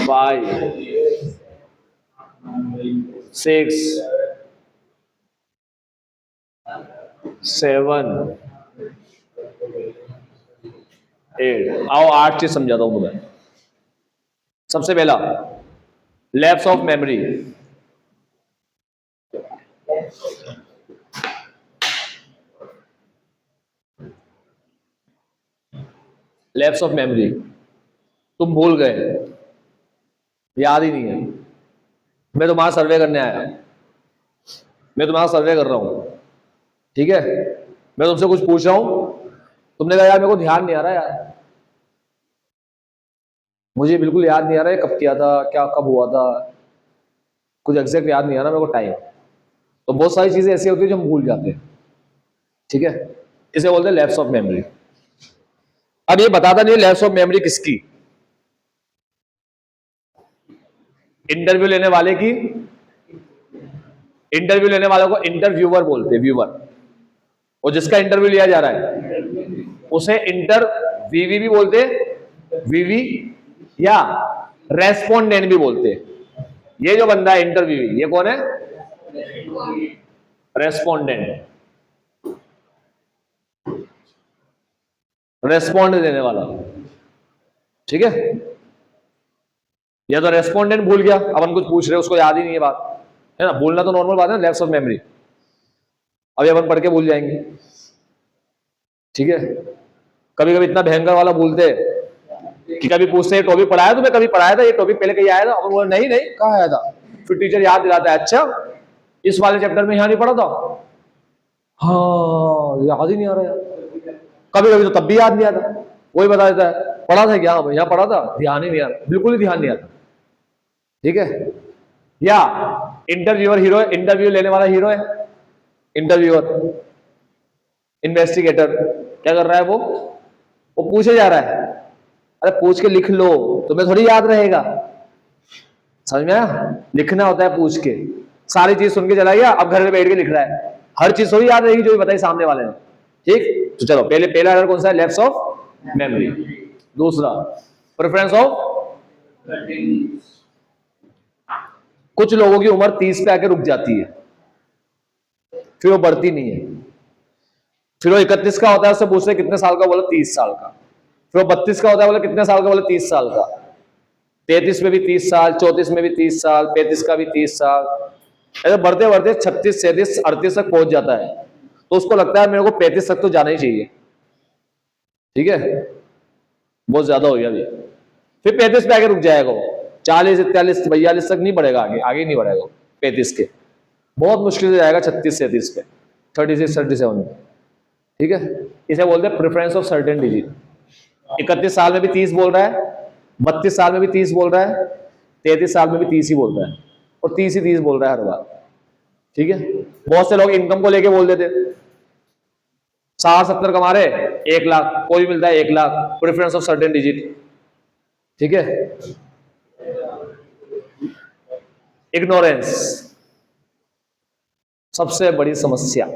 Speaker 1: 5, 6, 7, 8, आओ 8 चीज समझाता हूं तुम्हें। सबसे पहला lapse of memory, lapse of memory, तुम भूल गए, याद ही नहीं है, मैं तुम्हारा सर्वे करने आया, मैं तुम्हारा सर्वे कर रहा हूं, ठीक है, मैं तुमसे कुछ पूछ रहा हूं, तुमने कहा यार मेरे को ध्यान नहीं आ रहा यार, मुझे बिल्कुल याद नहीं आ रहा है कब किया था, क्या कब हुआ था, कुछ एग्जैक्ट याद नहीं आ रहा मेरे को टाइम, तो बहुत सारी चीजें ऐसी होती है जो हम भूल जाते हैं, ठीक है, इसे बोलते हैं लैप्स ऑफ मेमोरी। अब ये बताता नहीं लैप्स ऑफ मेमोरी किसकी, इंटरव्यू लेने वाले की, इंटरव्यू लेने वाले को इंटरव्यूअर बोलते हैं, व्यूअर, और जिसका इंटरव्यू लिया जा रहा है उसे इंटरव्यूवी भी बोलते हैं, वीवी, या रेस्पोंडेंट भी बोलते हैं। ये जो बंदा है इंटरव्यूवी, ये कौन है, रेस्पोंडेंट, रेस्पॉन्ड देने वाला, ठीक है। या तो रेस्पोंडेंट भूल गया, अपन कुछ पूछ रहे हैं उसको याद ही नहीं है बात, है ना, भूलना तो नॉर्मल बात है, लैप्स ऑफ मेमोरी, अभी अपन पढ़ के भूल जाएंगे, ठीक है। कभी कभी इतना भयंकर वाला भूलते कि कभी पूछते हैं टॉपिक पढ़ाया तुम्हें, कभी पढ़ाया था ये टॉपिक पहले कहीं आया था, अपन बोले नहीं नहीं कहाँ आया था, फिर टीचर याद दिलाता है, अच्छा इस वाले चैप्टर में यहाँ नहीं पढ़ा था, हाँ याद ही नहीं आ रहा है, कभी कभी तो तब भी याद नहीं आता, वही बता देता है पढ़ा था क्या, यहाँ पढ़ा था, ध्यान ही नहीं आ रहा, बिल्कुल ही ध्यान नहीं आता, ठीक है। या इंटरव्यूअर हीरो है, इंटरव्यू लेने वाला हीरो है, इंटरव्यूअर, इन्वेस्टिगेटर क्या कर रहा है, वो पूछे जा रहा है, अरे पूछ के लिख लो, तुम्हें थोड़ी याद रहेगा, समझ में आया, लिखना होता है पूछ के, सारी चीज सुन के चला गया, अब घर में बैठ के लिख रहा है, हर चीज थोड़ी याद रहेगी जो भी बताई सामने वाले ने, ठीक। तो चलो पहला एरर कौन सा है, लैप्स ऑफ मेमोरी। दूसरा प्रेफरेंस ऑफ, कुछ लोगों की उम्र 30 पे आके रुक जाती है, फिर वो बढ़ती नहीं है, फिर वो 31 का होता है, उससे पूछते कितने साल का, बोला 30 साल का, फिर वो 32 का होता है, बोला कितने साल का, बोला 30 साल का, 33 में भी 30 साल, 34 में भी 30 साल, 35 का भी 30 साल, ऐसे बढ़ते बढ़ते 36, 37, 38 तक पहुंच जाता है, तो उसको लगता है मेरे को 35 तक तो जाना ही चाहिए, ठीक है, बहुत ज्यादा हो गया अभी, फिर 35 पे आगे रुक जाएगा वो, 40, 41, 42 तक नहीं बढ़ेगा, आगे नहीं बढ़ेगा 35 के, बहुत मुश्किल से जाएगा 36, 37 पे, 36, 37 में, ठीक है। इसे बोलते हैं प्रेफरेंस ऑफ सर्टेन डिजीट। 31 साल में भी 30 बोल रहा है, 32 साल में भी 30 बोल रहा है, 33 साल में भी 30 ही बोल रहा है, और 30 ही 30 बोल रहा है हर बार। ठीक है, बहुत से लोग इनकम को लेके बोल देते, 60-70 कमा रहे 1 लाख, कोई मिलता है 1 lakh, preference of certain digit. ठीक है, इग्नोरेंस सबसे बड़ी समस्या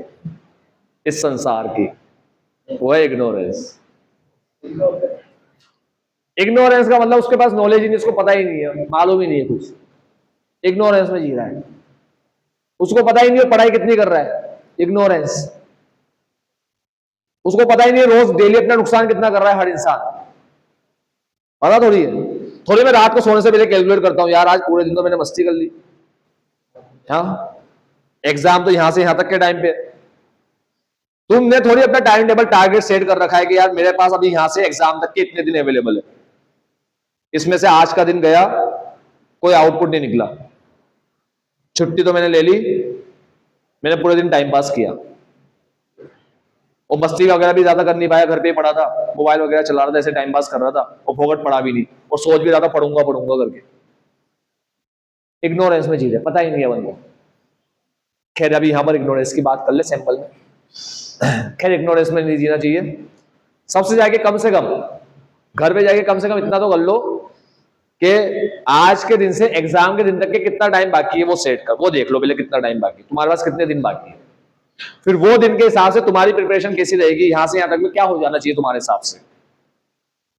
Speaker 1: इस संसार की, वो है इग्नोरेंस। इग्नोरेंस का मतलब उसके पास नॉलेज ही नहीं, उसको पता ही नहीं है, मालूम ही नहीं है कुछ, इग्नोरेंस में जी रहा है, उसको पता ही नहीं है पढ़ाई कितनी कर रहा है, इग्नोरेंस। उसको पता ही नहीं है रोज डेली अपना नुकसान कितना कर रहा है हर इंसान, पता थोड़ी है। थोड़ी मैं रात को सोने से पहले कैलकुलेट करता हूं, यार आज पूरे दिन तो मैंने मस्ती कर ली, हाँ एग्जाम तो यहां से यहां तक के टाइम पे, तुमने थोड़ी अपना टाइम टेबल टारगेट सेट कर रखा है कि यार मेरे पास अभी यहां से एग्जाम तक के इतने दिन अवेलेबल है, इसमें से आज का दिन गया कोई आउटपुट नहीं निकला, छुट्टी तो मैंने ले ली, मैंने पूरे दिन टाइम पास किया, और मस्ती वगैरह भी ज्यादा कर नहीं पाया, घर पे ही पड़ा था, मोबाइल वगैरह चला रहा था, ऐसे टाइम पास कर रहा था, और फोकट पढ़ा भी नहीं, और सोच भी रहा था पढ़ूंगा पढ़ूंगा करके। इग्नोरेंस में चीज है, पता ही नहीं है बंदे। खैर अभी यहां पर इग्नोरेंस की बात कर ले सैंपल में। खैर इग्नोरेंस में नहीं जीना चाहिए, सबसे जाके कम से कम घर पे जाके कम से कम इतना तो कर लो कि आज के दिन से एग्जाम के दिन तक के कितना टाइम बाकी है वो सेट कर, वो देख लो पहले कितना टाइम बाकी, तुम्हारे पास कितने दिन बाकी है, फिर वो दिन के हिसाब से तुम्हारी प्रिपरेशन कैसी रहेगी, यहां से यहां तक में क्या हो जाना चाहिए तुम्हारे हिसाब से,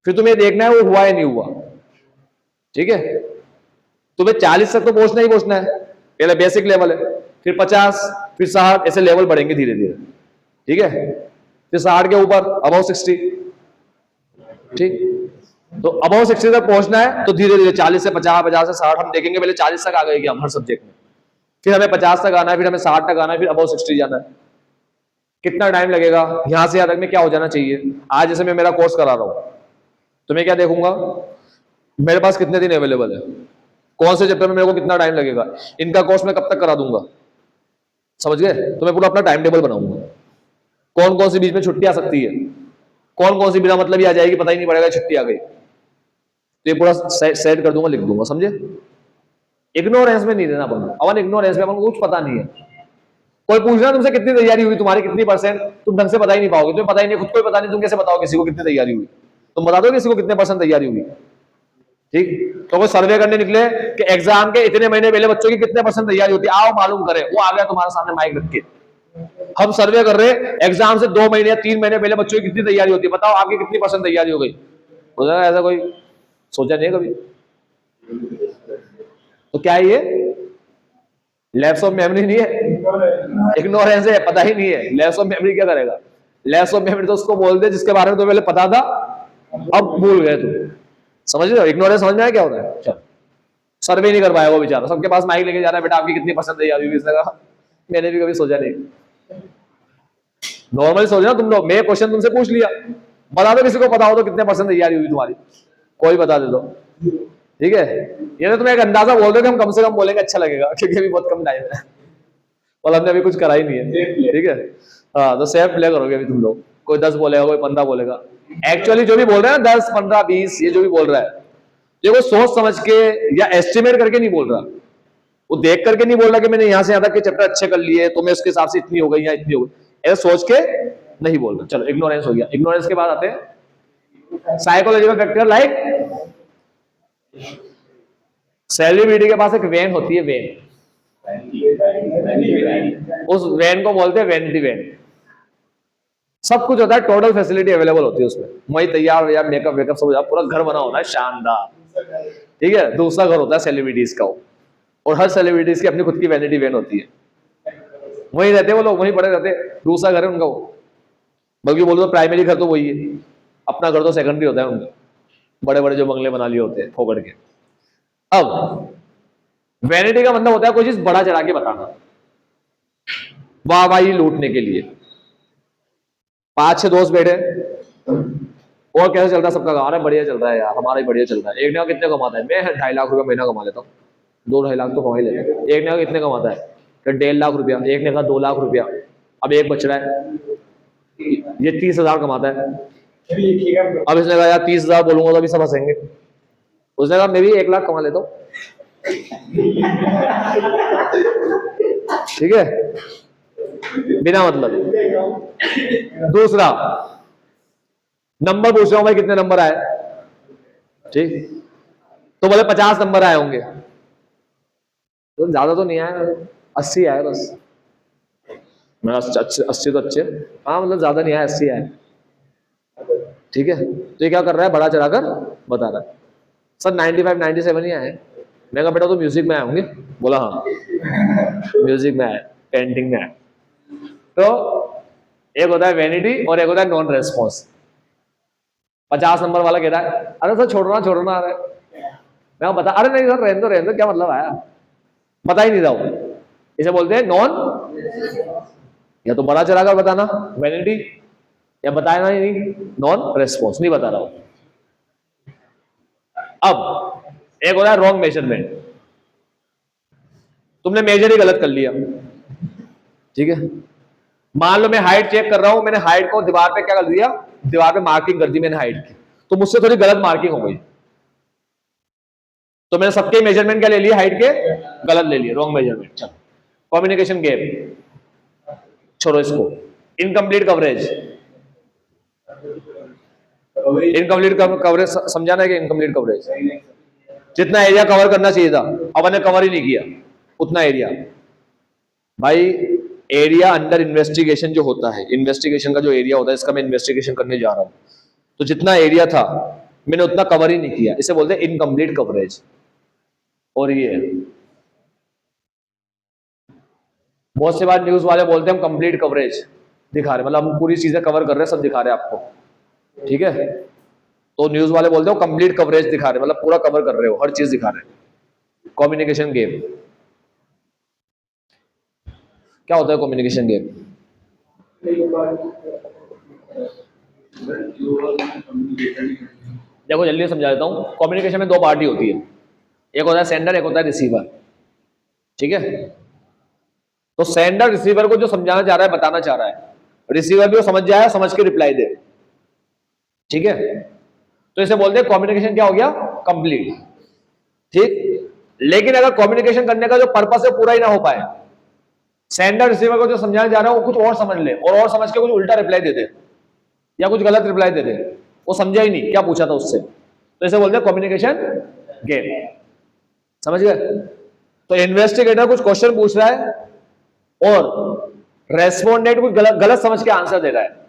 Speaker 1: फिर तुम्हें देखना है वो हुआ या नहीं हुआ। ठीक है, तुम्हें 40 तक तो पहुंचना ही पहुंचना है, पहले बेसिक लेवल है, फिर 50, फिर 60, ऐसे लेवल बढ़ेंगे धीरे धीरे। ठीक है, फिर 60 के ऊपर अबव 60। ठीक, तो अबव 60 तक पहुंचना है तो धीरे धीरे 40 से 50, 50 से 60 हम देखेंगे, पहले 40 तक आ गए क्या हम हर सब्जेक्ट में, फिर हमें 50 तक आना है, फिर हमें 60 तक आना है, फिर अबव 60 जाना है। कितना टाइम लगेगा, यहां से यहां तक में क्या हो जाना चाहिए। आज जैसे मैं मेरा कोर्स करा रहा हूं तो मैं क्या देखूंगा, मेरे पास कितने दिन अवेलेबल है, कौन से चैप्टर में मेरे को कितना टाइम लगेगा, इनका कोर्स मैं कब तक करा दूंगा, समझ गए। तो मैं पूरा अपना टाइम टेबल बनाऊंगा, कौन कौन सी बीच में छुट्टी आ सकती है, कौन कौन सी बिना मतलब ही आ जाएगी, पता ही नहीं पड़ेगा छुट्टी आ गई, तो ये पूरा सेट कर दूंगा, लिख दूंगा, समझे। इग्नोरेंस में नहीं रहना अपन, अपन इग्नोरेंस में अपन को कुछ पता नहीं है। कोई पूछना तुमसे कितनी तैयारी हुई, तुम्हारी कितनी परसेंट, तुम ढंग से बता ही नहीं पाओगे, तुम्हें पता ही नहीं, खुद को ही पता नहीं, तुम कैसे बताओ किसी को कितनी तैयारी हुई, तुम बता दो किसी को कितने परसेंट तैयारी हुई। ठीक, तो कोई सर्वे करने निकले कि एग्जाम के इतने महीने पहले बच्चों की कितने परसेंट तैयारी होती है, आओ मालूम करें, वो आ गया तुम्हारे सामने माइक रख के, हम सर्वे कर रहे हैं एग्जाम से 2 महीने या 3 महीने पहले बच्चों की कितनी तैयारी होती है, बताओ आपकी कितनी परसेंट तैयारी हो गई। हो जाएगा ऐसा, कोई सोचा नहीं है कभी। तो क्या है ये, लैप्स ऑफ मेमोरी नहीं है, इग्नोरेंस है, पता ही नहीं है। लैप्स ऑफ मेमोरी क्या करेगा, लैप्स ऑफ मेमोरी तो उसको बोलते जिसके बारे में तो पहले पता था अब भूल गए तुम, समझ रहे हो। इग्नोरेंस समझ में आया क्या होता है। चल, सर्वे नहीं कर पाया वो बेचारा, सबके पास माइक लेके जा रहा है, बेटा आपकी कितनी परसेंट तैयारी हुई, इसने कहा मैंने भी कभी सोचा नहीं। नॉर्मली सोच रहे तुम लोग, मैं क्वेश्चन तुमसे पूछ लिया, बता दो किसी को पता हो तो कितने परसेंट तैयारी हुई तुम्हारी, कोई बता दे दो। ठीक है, ये तो तुम्हें एक अंदाजा बोल दो कि हम कम से कम बोलेंगे, अच्छा लगेगा, क्योंकि अभी बहुत कम टाइम है और हमने अभी कुछ करा ही नहीं है। ठीक है, हाँ, तो सेफ प्ले करोगे अभी तुम लोग, कोई 10 बोलेगा, कोई 15 बोलेगा। एक्चुअली जो भी बोल रहे हैं ना 10, 15, 20, ये जो भी बोल रहा है, ये वो सोच समझ के या एस्टिमेट करके नहीं बोल रहा, वो देख करके नहीं बोल रहा कि मैंने यहां से यहां तक के चैप्टर अच्छे कर लिए तो मैं उसके हिसाब से इतनी हो गई या इतनी हो गई, ऐसा सोच के नहीं बोल रहा। चलो, इग्नोरेंस हो गया। इग्नोरेंस के बाद आते हैं साइकोलॉजिकल फैक्टर, लाइक सेलिब्रिटी के पास एक वैन होती है, वैन, उस वैन को बोलते हैं वैनिटी वैन। सब कुछ होता है, टोटल फैसिलिटी अवेलेबल होती है उसमें, वही तैयार या मेकअप वेकअप सब हो जाता, पूरा घर बना होता है शानदार। ठीक है, दूसरा घर होता है सेलिब्रिटीज का, और हर सेलिब्रिटीज की अपनी खुद की वैनिटी वैन होती है, वहीं रहते हैं वो लोग, वहीं पड़े रहते हैं, दूसरा घर है उनका वो। बल्कि बोलो तो प्राइमरी घर तो वही है, अपना घर तो सेकेंडरी होता है उनका, बड़े बड़े जो बंगले बना लिए होते हैं फोकट के। अब वैनिटी का मतलब होता है कोई चीज बड़ा चढ़ा के बताना, वाहवाही लूटने के लिए। 5-6 दोस्त बैठे, और कैसे चलता है सबका काम, अरे बढ़िया चल रहा है यार, हमारा ही बढ़िया चल रहा है। एक ने कितने कमाता है, मैं 2.5 लाख रुपया महीना कमा लेता हूँ, 2-2.5 लाख तो कमा ही लेता हूँ। एक ने कितने कमाता है, तो 1.5 लाख रुपया, एक ने कहा 2 लाख रुपया, अब एक बच रहा है, ये 30,000 कमाता है। अब इसने कहा यार 30,000 बोलूंगा तो अभी सब हंसेंगे, उसने कहा मैं भी 1 लाख कमा लेता हूँ, ठीक है, बिना मतलब। दूसरा नंबर पूछ रहा हूं भाई, कितने नंबर आए? ठीक, तो बोले 50 नंबर आए होंगे, तो ज्यादा तो नहीं आया, 80 आए बस। मैं 80 तो अच्छे, हाँ मतलब ज्यादा नहीं आया, 80 आए। ठीक है, तो ये क्या कर रहा है, बड़ा चढ़ाकर बता रहा है सर 95 97 ही आए। मैं कहा बेटा तो म्यूजिक में आए होंगे। बोला हाँ म्यूजिक में आए, पेंटिंग में आए। तो एक होता है वेनिटी और एक होता है नॉन रेस्पॉन्स। 50 नंबर वाला कह रहा है अरे सर छोड़ना आ रहा है। मैं बता, अरे नहीं सर रहने दो क्या मतलब आया, बता ही नहीं रहा हूं। इसे बोलते हैं नॉन, या तो बड़ा चढ़ा कर बताना वेनिटी, या बताया नहीं नॉन रेस्पॉन्स, नहीं बता रहा हूं। अब एक होता है रॉन्ग मेजरमेंट, तुमने मेजर ही गलत कर लिया। ठीक है, मान लो मैं हाइट चेक कर रहा हूं, मैंने हाइट को दीवार पे क्या कर दिया, दीवार पे मार्किंग कर दी मैंने हाइट की, तो मुझसे थोड़ी गलत मार्किंग हो गई, तो मैंने सबके मेजरमेंट क्या ले लिया, हाइट के गलत ले लिए, रॉन्ग मेजरमेंट। चलो कम्युनिकेशन गैप, छोड़ो इसको। इनकम्प्लीट कवरेज, इनकम्प्लीट कवरेज समझाना है कि इनकम्प्लीट कवरेज, जितना एरिया कवर करना चाहिए था अपन ने कवर ही नहीं किया उतना एरिया। भाई एरिया अंडर इन्वेस्टिगेशन जो होता है, इन्वेस्टिगेशन का जो एरिया होता है, इसका मैं इन्वेस्टिगेशन करने जा रहा हूं, तो जितना एरिया था मैंने उतना कवर ही नहीं किया, इसे बोलते हैं इनकम्प्लीट कवरेज। और ये बहुत से बार न्यूज वाले बोलते हैं हम कंप्लीट कवरेज दिखा रहे, मतलब हम पूरी चीजें कवर कर रहे हैं, सब दिखा रहे हैं आपको। ठीक है, तो न्यूज वाले बोलते हो कंप्लीट कवरेज दिखा रहे, मतलब पूरा कवर कर रहे हो, हर चीज दिखा रहे हैं। कम्युनिकेशन गेम, क्या होता है कम्युनिकेशन गेम? देखो जल्दी समझा देता हूं, कम्युनिकेशन में दो पार्टी होती है, एक होता है सेंडर, एक होता है रिसीवर। ठीक है, तो सेंडर रिसीवर को जो समझाना चाह रहा है, बताना चाह रहा है, रिसीवर भी वो समझ जाए, समझ के रिप्लाई दे। ठीक है, तो इसे बोलते हैं कम्युनिकेशन क्या हो गया, कंप्लीट। ठीक, लेकिन अगर कम्युनिकेशन करने का जो पर्पस है पूरा ही ना हो पाए, सेंडर रिसीवर को जो समझाना चाह रहा है वो कुछ और समझ ले और समझ के कुछ उल्टा रिप्लाई दे दे या कुछ गलत रिप्लाई दे दे, वो समझा ही नहीं क्या पूछा था उससे, तो इसे बोलते हैं कम्युनिकेशन गेम। समझ गए? तो इन्वेस्टिगेटर कुछ क्वेश्चन पूछ रहा है और रेस्पोंडेंट कुछ गलत समझ के आंसर दे रहा है,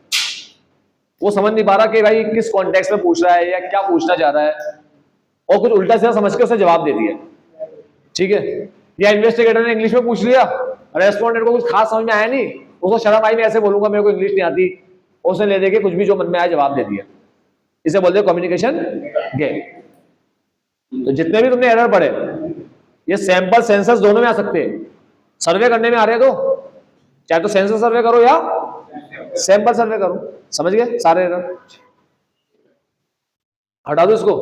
Speaker 1: वो समझ नहीं पा रहा कि भाई किस कॉन्टेक्स्ट में पूछ रहा है या क्या पूछना चाह रहा है, और कुछ उल्टा सीधा समझ के उसे जवाब दे दिया। ठीक है, या इन्वेस्टिगेटर ने इंग्लिश में पूछ लिया, रेस्पोंडेंट को कुछ खास समझ में आया नहीं, उसको शर्म आई मैं ऐसे बोलूंगा मेरे को इंग्लिश नहीं आती, उसने ले देके कुछ भी जो मन में आया जवाब दे दिया, इसे बोलते हैं कम्युनिकेशन गेम। तो जितने भी तुमने एरर पढ़े ये सैंपल सेंसस दोनों में आ सकते हैं, सर्वे करने में आ रहे हैं तो चाहे तो सेंसस सर्वे करो या सैंपल सर्वे करो। समझ गए सारे एरर? हटा दो इसको।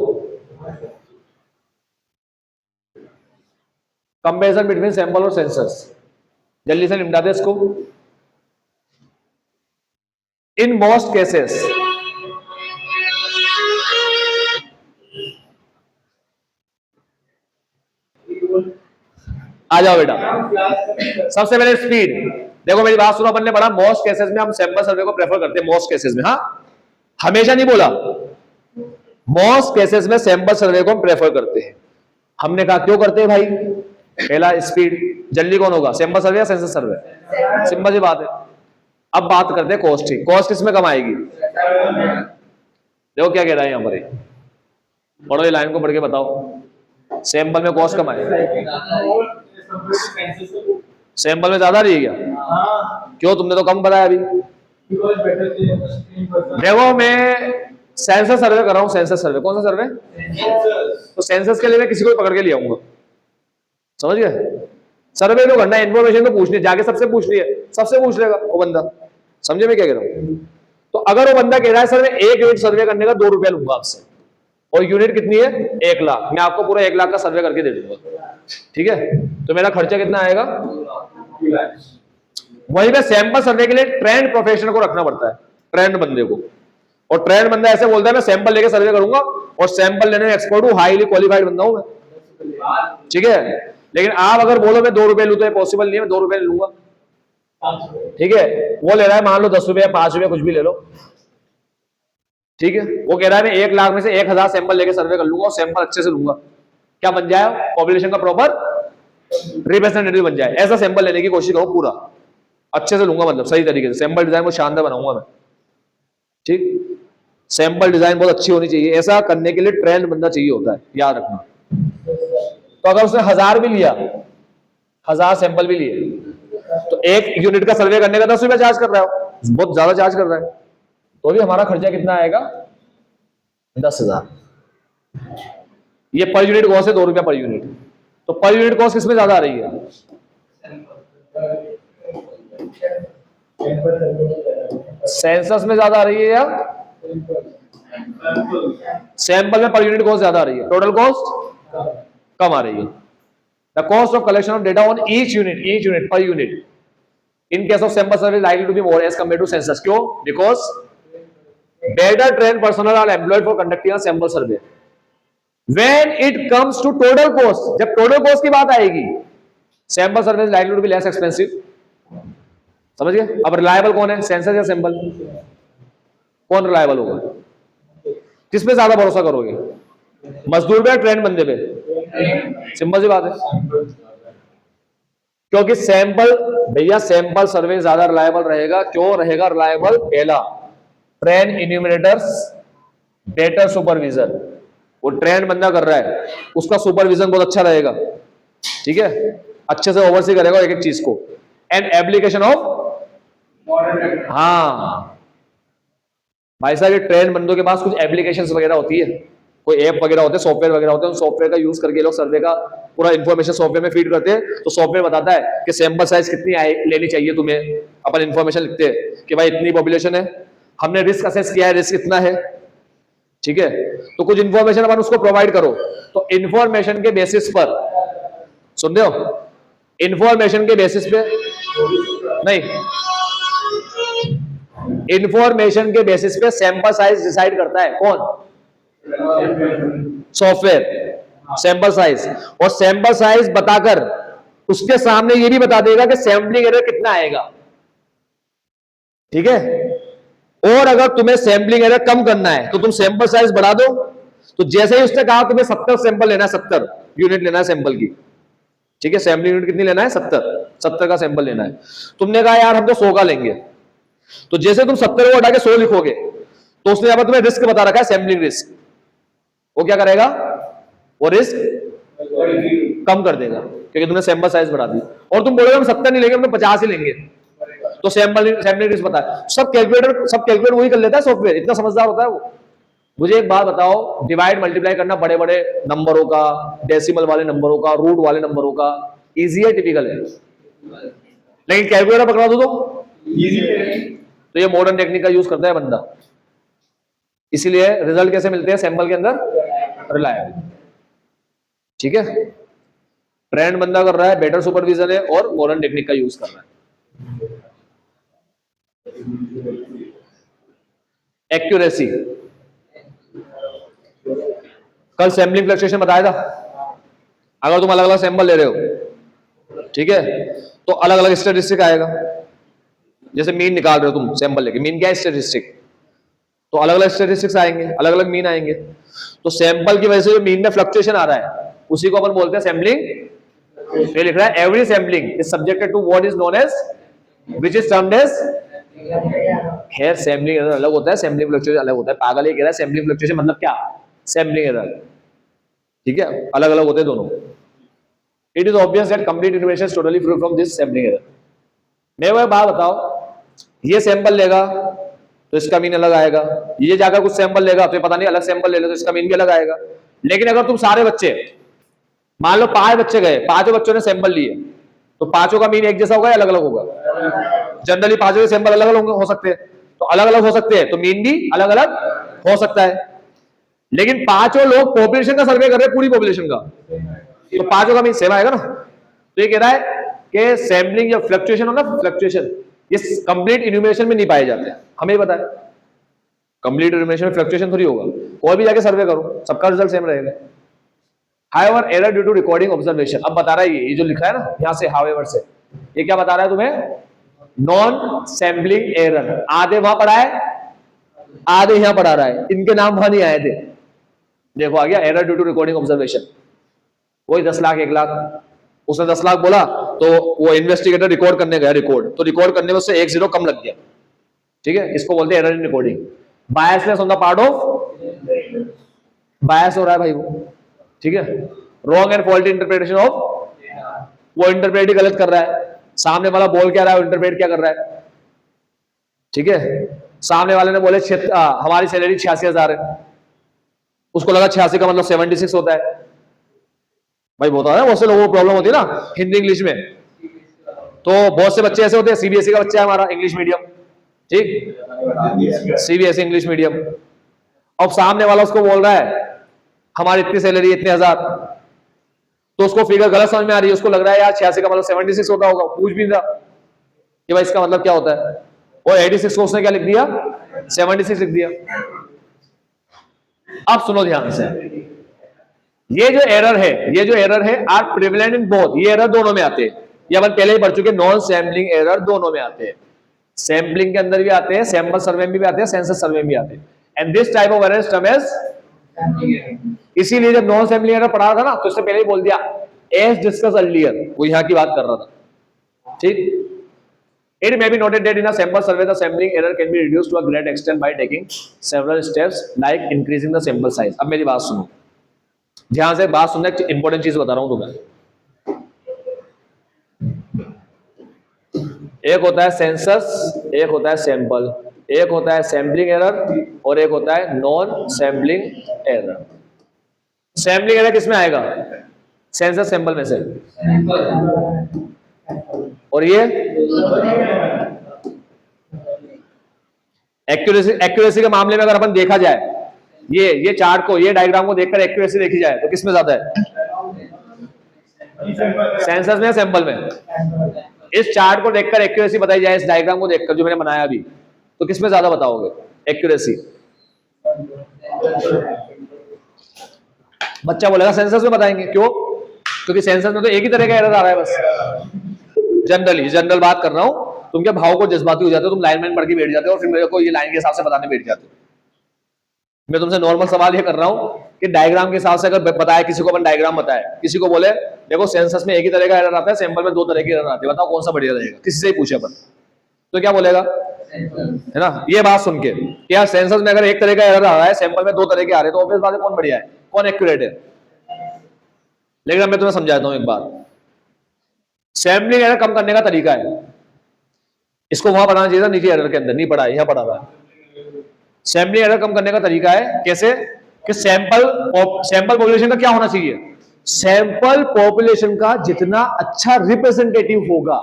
Speaker 1: कंपेरिजन बिटवीन सैंपल और सेंसस, जल्दी से निपटा दे इसको। इन मोस्ट केसेस आ जाओ बेटा, सबसे पहले स्पीड। देखो मेरी बात सुनो, अपन ने पढ़ा मोस्ट केसेस में हम सैंपल सर्वे को प्रेफर करते हैं, मोस्ट केसेस में, हाँ हमेशा नहीं बोला, मोस्ट केसेस में सैंपल सर्वे को हम प्रेफर करते हैं। हमने कहा क्यों करते हैं भाई, पहला स्पीड, जल्दी कौन होगा, सैंपल सर्वे या सेंसस सर्वे? सिंपल सी बात है। अब बात करते हैं कॉस्ट की, कॉस्ट किसमें कम आएगी? देखो क्या कह रहा है यहां पर, पढ़ो ये लाइन को पढ़ के बताओ, सैंपल में कॉस्ट कम आएगी, सैंपल में ज्यादा रही क्या? क्यों, तुमने तो कम बताया अभी। देखो मैं सेंसस सर्वे कर रहा हूं, सेंसस सर्वे, कौन सा सर्वे? तो सेंसस के लिए मैं किसी को पकड़ के ले आऊंगा, समझ गए? सर्वे तो करना है, इन्फॉर्मेशन तो पूछनी है, जाके सबसे पूछ लिया, सबसे पूछ लेगा वो बंदा। समझे मैं क्या कह रहा हूं? तो अगर वो बंदा कह रहा है सर मैं 1 यूनिट सर्वे करने का 2 रुपया लूंगा आपसे, और यूनिट कितनी है 1 लाख, मैं आपको पूरा 1 लाख का सर्वे करके दे दूंगा, ठीक है, तो मेरा खर्चा कितना आएगा? वहीं पे सैंपल सर्वे के लिए ट्रेंड प्रोफेशनल को रखना पड़ता है, ट्रेंड बंदे को, और ट्रेंड बंदा ऐसे बोलता है मैं सैंपल लेके सर्वे करूंगा और सैंपल लेने में एक्सपर्ट हूं, हाईली क्वालिफाइड बंदा हूं मैं, ठीक है, लेकिन आप अगर बोलो मैं 2 रुपए लूं तो ये पॉसिबल नहीं है, मैं 2 रुपए लूंगा। ठीक है, वो ले रहा है मान लो 10 रुपए 5 रुपए कुछ भी ले लो। ठीक है, वो कह रहा है मैं 1 लाख में से 1000 सैंपल लेके सर्वे कर लूंगा और सैंपल अच्छे से लूंगा, क्या बन जाए, पॉपुलेशन का प्रॉपर रिप्रेजेंटेटिव बन जाए। ऐसा सैंपल लेने की कोशिश करो, पूरा अच्छे से लूंगा, मतलब सही तरीके से सैंपल डिजाइन को शानदार बनाऊंगा मैं। ठीक, सैंपल डिजाइन बहुत अच्छी होनी चाहिए, ऐसा करने के लिए ट्रेंड बंदा चाहिए होता है, याद रखना। तो अगर उसने 1000 भी लिया, 1000 सैंपल भी लिए, तो 1 यूनिट का सर्वे करने का 10 रुपया चार्ज कर रहा है, बहुत ज्यादा चार्ज कर रहा है, तो भी हमारा खर्चा कितना आएगा, 10,000। ये पर यूनिट कॉस्ट है 2 रुपया पर यूनिट, तो पर यूनिट कॉस्ट किसमें ज्यादा आ रही है, सेंसस में ज्यादा आ रही है या सैंपल में पर यूनिट कॉस्ट ज्यादा आ रही है, टोटल कॉस्ट कम आ रही है। The cost of collection of data on each unit per unit in case of sample survey likely to be more as compared to census. क्यों, because better trained personnel are employed for conducting a sample survey. When it comes to total cost, जब total cost की बात आएगी, sample survey is likely to be less expensive. समझ गए? अब reliable कौन है, सेंसस या सैंपल, कौन reliable होगा, किस पे ज्यादा भरोसा करोगे, मजदूर पे या ट्रेंड बंदे पे, सिंपल सी बात है, क्योंकि सैंपल, भैया सैंपल सर्वे ज्यादा रिलायबल रहेगा। क्यों रहेगा रिलायबल, पहला ट्रेन इन्यूमरेटर्स, डेटा सुपरविजन, वो ट्रेन बंदा कर रहा है, उसका सुपरविजन बहुत अच्छा रहेगा। ठीक है, अच्छे से ओवरसी करेगा एक एक चीज को। एंड एप्लीकेशन ऑफ, हाँ भाई साहब, ये ट्रेन बंदों के पास कुछ एप्लीकेशंस वगैरह होती है, कोई ऐप वगैरह होते हैं, सॉफ्टवेयर वगैरह होते हैं, उन सॉफ्टवेयर का यूज करके लोग सर्वे का पूरा इंफॉर्मेशन सॉफ्टवेयर में फीड करते हैं, तो सॉफ्टवेयर बताता है कि सैंपल साइज कितनी लेनी चाहिए तुम्हें। अपन इंफॉर्मेशन लिखते हैं कि भाई इतनी पॉपुलेशन है, हमने रिस्क असेस किया है, रिस्क इतना है। ठीक है, तो कुछ इंफॉर्मेशन अपन उसको प्रोवाइड करो, तो इंफॉर्मेशन के बेसिस पर, सुन रहे हो, इंफॉर्मेशन के बेसिस पे नहीं, इंफॉर्मेशन के बेसिस पे सैंपल साइज डिसाइड करता है कौन, सॉफ्टवेयर, सैंपल साइज। और सैंपल साइज बताकर उसके सामने ये भी बता देगा कि सैंपलिंग एरर कितना आएगा। ठीक है, और अगर तुम्हें सैंपलिंग एरर कम करना है तो तुम सैंपल साइज बढ़ा दो। तो जैसे ही उसने कहा तुम्हें 70 सैंपल लेना है, 70 यूनिट लेना है सैंपल की, ठीक है, सैंपलिंग यूनिट कितनी लेना है, 70 का सैंपल लेना है, तुमने कहा यार हम तो 100 का लेंगे, तो जैसे तुम 70 को हटा के 100 लिखोगे, तो उसने यहां पर तुम्हें रिस्क बता रखा है, सैंपलिंग रिस्क, वो क्या करेगा, वो रिस्क कम कर देगा क्योंकि तुमने सैंपल साइज बढ़ा दी। और तुम बोलोगे हम 70 नहीं लेंगे, हम 50 ही लेंगे, तो सैंपलिंग रिस्क पता है। सब कैलकुलेटर वही कर लेता है सॉफ्टवेयर, इतना समझदार होता है वो। मुझे एक बात बताओ, डिवाइड मल्टीप्लाई करना बड़े बड़े नंबरों का, डेसिमल वाले नंबरों का, रूट वाले नंबरों का इजी है, टिपिकल है, लेकिन कैलकुलेटर पकड़ा दो तो इजी है। तो ये मॉडर्न टेक्निक का यूज करता है बंदा, इसीलिए रिजल्ट कैसे मिलते हैं सैंपल के अंदर, रिलायबल। ठीक है, ट्रेंड बंदा कर रहा है, बेटर सुपरविजन है और मॉडर्न टेक्निक का यूज कर रहा है। एक्यूरेसी, कल सैंपलिंग फ्लक्चुएशन बताया था। अगर तुम अलग अलग सैंपल ले रहे हो, ठीक है, तो अलग अलग स्टैटिस्टिक आएगा। जैसे मीन निकाल रहे हो तुम सैंपल लेके, मीन क्या है, स्टैटिस्टिक, तो अलग अलग स्टैटिस्टिक्स आएंगे, अलग अलग मीन आएंगे। तो सैंपल की वजह से जो मीन में फ्लक्चुएशन आ रहा है उसी को अपन बोलते हैं सैंपलिंग। ये लिख रहा है every sampling is subjected to what is known as, which is termed as, खैर सैंपलिंग एरर अलग होता है, सैंपलिंग फ्लक्चुएशन अलग होता है। पागल ये कह रहा है सैंपलिंग फ्लक्चुएशन मतलब क्या, सैंपलिंग एरर, ठीक है, अलग अलग होते हैं दोनों। It is obvious that complete information is totally free from this sampling error. मैं वो बात बताओ, ये सैंपल लेगा तो इसका मीन अलग आएगा, ये जाकर कुछ सैंपल लेगा तो पता नहीं अलग सैंपल ले ले तो इसका मीन भी अलग आएगा। लेकिन अगर तुम सारे बच्चे, मान लो 5 बच्चे गए, 5 बच्चों ने सैंपल लिए, तो 5 का मीन एक जैसा होगा या अलग अलग होगा? जनरली 5 के सैंपल अलग अलग हो सकते हैं, तो अलग अलग हो सकते हैं तो मीन भी अलग अलग हो सकता है। लेकिन 5 लोग पॉपुलेशन का सर्वे कर रहे हैं, पूरी पॉपुलेशन का, तो 5 का मीन सेम आएगा ना। तो ये कह रहा है कि सैंपलिंग या फ्लक्चुएशन हो ना, फ्लक्चुएशन ये कंप्लीट इन्यूमरेशन में नहीं पाए जाते, हमें पता है। कंप्लीट इन्यूमरेशन में फ्लक्चुएशन थोड़ी होगा, कोई भी जाके सर्वे करो सबका रिजल्ट सेम रहेगा। However error due to recording observation, अब बता रहा है ये जो लिखा है ना यहां से हाउएवर से, ये क्या बता रहा है तुम्हें? Non sampling error. आधे वहां पढ़ा है, आधे यहां पढ़ा रहा है, इनके नाम वहां नहीं आए थे। देखो आ गया error due to recording observation, वही 10 लाख 1 लाख, उसने 10 लाख बोला तो वो इन्वेस्टिगेटर रिकॉर्ड करने गया, रिकॉर्ड तो रिकॉर्ड करने में उससे 1 0 कम लग गया, ठीक है, इसको बोलते हैं error in recording. Biasness on the part of, bias हो रहा है भाई वो, ठीक है। Wrong and faulty interpretation of, वो इंटरप्रेट ही गलत कर रहा है, सामने वाला बोल क्या रहा है, इंटरप्रेट क्या कर रहा है, ठीक है। सामने वाले ने बोले हमारी सैलरी 86,000 है, उसको लगा 86 का मतलब 76 होता है। भाई बहुत है बहुत से लोगों को प्रॉब्लम होती है ना हिंदी इंग्लिश में, तो बहुत से बच्चे ऐसे होते हैं, सीबीएसई का बच्चा है हमारा, इंग्लिश मीडियम, ठीक, सीबीएसई इंग्लिश मीडियम। अब सामने वाला उसको बोल रहा है हमारी इतनी सैलरी इतने हजार, तो उसको फिगर गलत समझ में आ रही है, उसको लग रहा है यार 86 का मतलब 76 होता होगा, पूछ भी रहा कि भाई इसका मतलब क्या होता है, और 86 को उसने क्या लिख दिया, 76 लिख दिया। अब सुनो ध्यान से, ये जो एरर है, ये जो एरर है आर प्रिविलेंट इन बोथ, ये एरर दोनों में आते हैं, ये अपन पहले ही पढ़ चुके, नॉन सैम्पलिंग एरर दोनों में आते हैं, सैम्पलिंग के अंदर भी आते हैं, सैंपल सर्वे में भी आते हैं, सेंसस सर्वे में भी आते हैं। And this type of error is term as, इसीलिए जब नॉन सैम्पलिंग एरर पढ़ा था ना तो इससे पहले ही बोल दिया एज डिस्कस अर्लियर, वो यहां की बात कर रहा था, ठीक। It may be noted that in a sample survey the sampling error can be reduced to a great extent by taking several steps like increasing the sample size। अब मेरी बात सुनो ध्यान से, बात सुनना, एक इंपॉर्टेंट चीज बता रहा हूं तुम्हें। एक होता है सेंसस, एक होता है सैंपल, एक होता है सैम्पलिंग एरर और एक होता है non sampling error. Sampling error किसमें आएगा? सेंसस सैंपल में से, और ये एक्यूरेसी के मामले में अगर अपन देखा जाए, ये चार्ट को, ये डायग्राम को देखकर एक्यूरेसी देखी जाए तो किसमें ज्यादा है? सेंसस में, सैंपल में। इस चार्ट को देखकर एक्यूरेसी बताई जाए, इस डायग्राम को देखकर जो मैंने बनाया अभी, तो किसमें ज्यादा बताओगे एक्यूरेसी? बच्चा बोलेगा सेंसस में बताएंगे, क्यों? क्योंकि सेंसस में तो एक ही तरह का एरर आ रहा है बस, जनरल बात कर रहा हूं। तुम क्या भाव को जज्बाती हो जाते हो, तुम लाइन पढ़ के बैठ जाते हो और फिर मेरे को ये लाइन के हिसाब से बताने बैठ जाते हो। मैं तुमसे नॉर्मल सवाल ये कर रहा हूं कि डायग्राम के हिसाब से अगर बताया, किसी को अपन डायग्राम बताया, किसी को बोले देखो सेंसस में एक ही तरह का एरर आता है, सैंपल में 2 तरह के एरर आते हैं, बताओ कौन सा बढ़िया रहेगा, किसी से ही पूछे अपन, तो क्या बोलेगा, है ना। ये बात सुन के यार सेंसस में अगर एक तरह का एरर आ रहा है, सैंपल में 2 तरह के आ रहे हैं, तो ऑब्वियस बात है कौन बढ़िया है, कौन एक्यूरेट है। लेकिन मैं तुम्हें समझाता हूं एक बात, सैम्पलिंग एरर कम करने का तरीका है, इसको वहां पढ़ाना चाहिए था नीचे एरर के अंदर, नहीं पढ़ा, यहां पढ़ा था। सैम्पलिंग एरर कम करने का तरीका है कैसे, कि सैंपल पॉपुलेशन का क्या होना चाहिए, सैंपल पॉपुलेशन का जितना अच्छा रिप्रेजेंटेटिव होगा,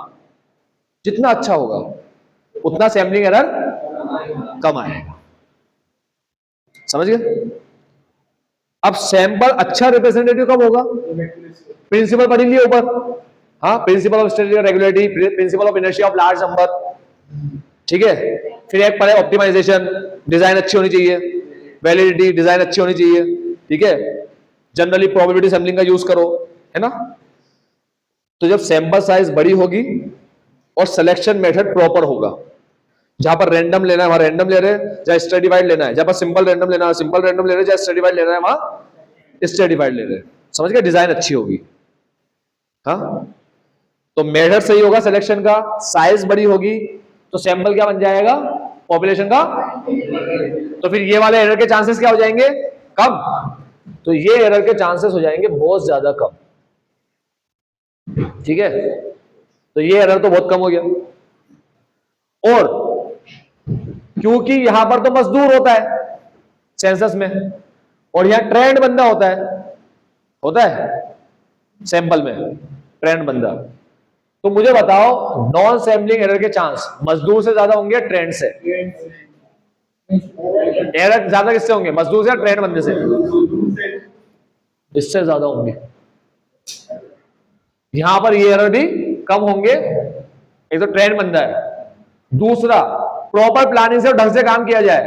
Speaker 1: जितना अच्छा होगा उतना सैम्पलिंग एरर कम आएगा, समझ गए। अब सैंपल अच्छा रिप्रेजेंटेटिव कब होगा? प्रिंसिपल पढ़ लिए ऊपर, हाँ, principle of statistical regularity, principle of inertia of large number, ठीक है। फिर एक पढ़े ऑप्टिमाइजेशन, डिजाइन अच्छी होनी चाहिए, वैलिडिटी, डिजाइन अच्छी होनी चाहिए, ठीक है। जनरली प्रोबेबिलिटी सैम्पलिंग का यूज करो, है ना। तो जब सैंपल साइज बड़ी होगी और सिलेक्शन मेथड प्रॉपर होगा, जहां पर रैंडम लेना है वहां रैंडम ले रहे हैं, जहां स्ट्रेटिफाइड लेना है, जहां पर सिंपल रैंडम लेना है सिंपल रैंडम ले रहे हैं, जहां स्ट्रेटिफाइड लेना है वहां स्ट्रेटिफाइड ले रहे हैं, समझ गए। डिजाइन अच्छी होगी, हाँ। तो मेथड सही होगा सिलेक्शन का, साइज बड़ी होगी तो सैंपल क्या बन जाएगा, पॉपुलेशन का, तो फिर ये वाले एरर के चांसेस क्या हो जाएंगे, कम। तो ये एरर के चांसेस हो जाएंगे बहुत ज्यादा कम, ठीक है। तो ये एरर तो बहुत कम हो गया। और क्योंकि यहां पर तो मजदूर होता है सेंसस में, और यहां ट्रेंड बंदा होता है सैंपल में, ट्रेंड बंदा, तो मुझे बताओ नॉन सैम्पलिंग एरर के चांस मजदूर से ज्यादा होंगे ट्रेंड से? एरर ज्यादा किससे होंगे, मजदूर से या ट्रेंड बंदे से? इससे ज्यादा होंगे। यहां पर ये एरर भी कम होंगे, एक तो ट्रेंड बंदा है, दूसरा प्रॉपर प्लानिंग से ढंग से काम किया जाए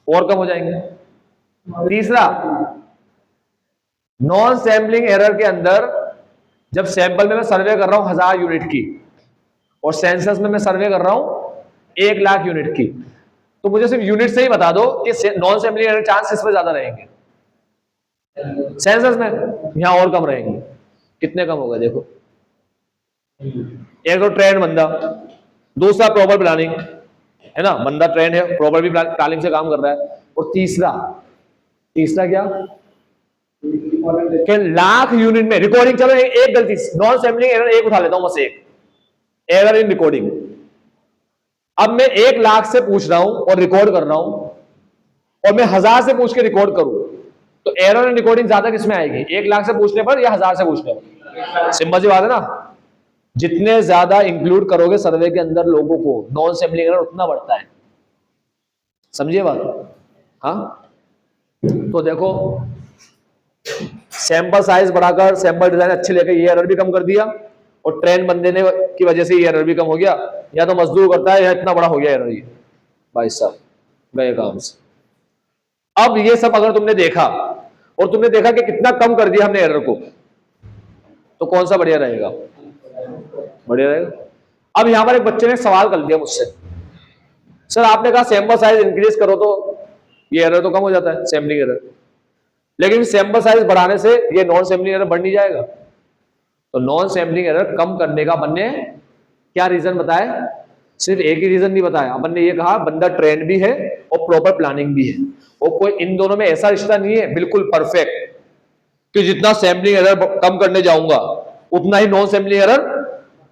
Speaker 1: और कम हो जाएंगे, तीसरा नॉन सैम्पलिंग एरर के अंदर जब सैंपल में मैं सर्वे कर रहा हूं 1000 यूनिट की और सेंसस में मैं सर्वे कर रहा हूं 1,00,000 यूनिट की, तो मुझे सिर्फ यूनिट से ही बता दो कि नॉन सैम्पलिंग एरर चांस किस में ज्यादा रहेंगे? सेंसस में। यहां और कम रहेंगे। कितने कम हो गए देखो। एक तो ट्रेंड बंदा, दूसरा प्रॉपर प्लानिंग, है ना, बंदा ट्रेंड है, प्रॉपर भी प्लानिंग से काम कर रहा है, और तीसरा क्या कि लाख यूनिट में रिकॉर्डिंग। चलो एक गलती, नॉन सैम्पलिंग एरर एक उठा लेता हूं, बस एक एरर इन रिकॉर्डिंग। अब मैं 1,00,000 से पूछ रहा हूं और रिकॉर्ड कर रहा हूं, और मैं 1000 से पूछ के रिकॉर्ड करूं, तो एरर इन रिकॉर्डिंग ज्यादा किसमें आएगी? 1,00,000 से पूछने पर या 1000 से पूछने पर? सिंपल सी बात है ना। जितने ज्यादा इंक्लूड करोगे सर्वे के अंदर लोगों को, नॉन सैम्पलिंग एरर उतना बढ़ता है। समझिए बात? हाँ, तो देखो, सैंपल साइज बढ़ाकर सैंपल डिजाइन अच्छे लेकर ये एरर भी कम कर दिया, और ट्रेंड बंदे ने की वजह से ये एरर भी कम हो गया। या तो मजदूर करता है या इतना बड़ा हो गया एरर, ये भाई साहब गए काम से। अब ये सब अगर तुमने देखा और तुमने देखा कि कितना कम कर दिया हमने एरर को, तो कौन सा बढ़िया रहेगा? बढ़िया रहेगा। अब यहां पर एक बच्चे ने सवाल कर दिया मुझसे, सर आपने कहा सैंपल साइज इंक्रीज करो तो ये एरर तो कम हो जाता है, सैम्पलिंग एरर, लेकिन सैंपल साइज बढ़ाने से ये नॉन सैम्पलिंग एरर बढ़ नहीं जाएगा? तो नॉन सैम्पलिंग एरर कम करने का अपन ने क्या रीजन बताया? सिर्फ एक ही रीजन नहीं बताया अपन ने, ये कहा बंदा ट्रेंड भी है और प्रॉपर प्लानिंग भी है, और कोई इन दोनों में ऐसा रिश्ता नहीं है बिल्कुल परफेक्ट कि जितना सैम्पलिंग एरर कम करने जाऊंगा उतना ही नॉन सैम्पलिंग एरर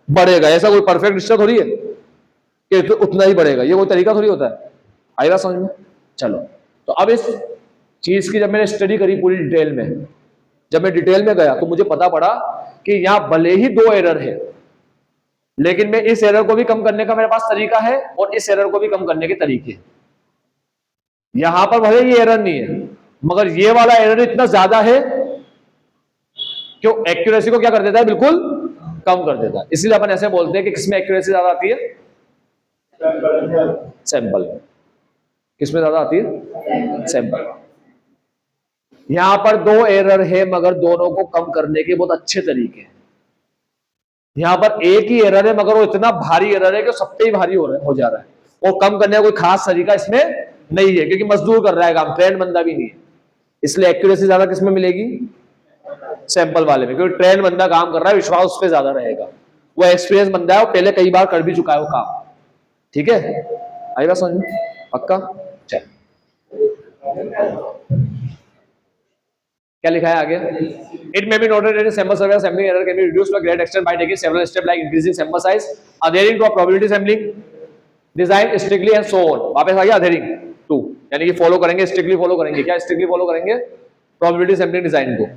Speaker 1: बढ़ेगा। ऐसा कोई परफेक्ट रिश्ता थोड़ी है कि तो उतना ही बढ़ेगा, ये कोई तरीका थोड़ी होता है। आई बात समझ में? चलो, तो अब इस चीज की जब मैंने स्टडी करी पूरी डिटेल में, जब मैं डिटेल में गया तो मुझे पता पड़ा कि यहां भले ही 2 एरर है, लेकिन मैं इस एरर को भी कम करने का मेरे पास तरीका है और इस एरर को भी कम करने के तरीके हैं। यहां पर भले ये एरर नहीं है, मगर ये वाला एरर इतना ज्यादा है कि एक्यूरेसी को क्या कर देता है? बिल्कुल कम कर देता है। इसलिए अपन ऐसे बोलते हैं कि किसमें एक्यूरेसी ज्यादा आती है? सैंपल। किसमें ज्यादा आती है? सैंपल। यहां पर 2 एरर है, मगर दोनों को कम करने के बहुत अच्छे तरीके हैं। यहां पर एक ही एरर है, मगर वो इतना भारी एरर है कि सब पे ही भारी हो जा रहा है, और कम करने का कोई खास तरीका इसमें नहीं है, क्योंकि मजदूर कर रहा है काम, ट्रेंड बंदा भी नहीं है। इसलिए एक्यूरेसी ज्यादा किसमें मिलेगी? सैंपल वाले में, क्योंकि ट्रेंड बंदा काम कर रहा है, विश्वास उस पर ज्यादा रहेगा, वो एक्सपीरियंस बंदा है, वो पहले कई बार कर भी चुका है वो काम। ठीक है, आई बात समझ में? पक्का? चल, क्या लिखा है आगे? It may be noted that sample survey sampling error can be reduced to a great extent by taking several steps like increasing sample size, adhering to a probability sampling design strictly and so on. वापस आ गया adhering to, यानी कि follow करेंगे, strictly follow करेंगे। क्या strictly follow करेंगे? probability sampling design को।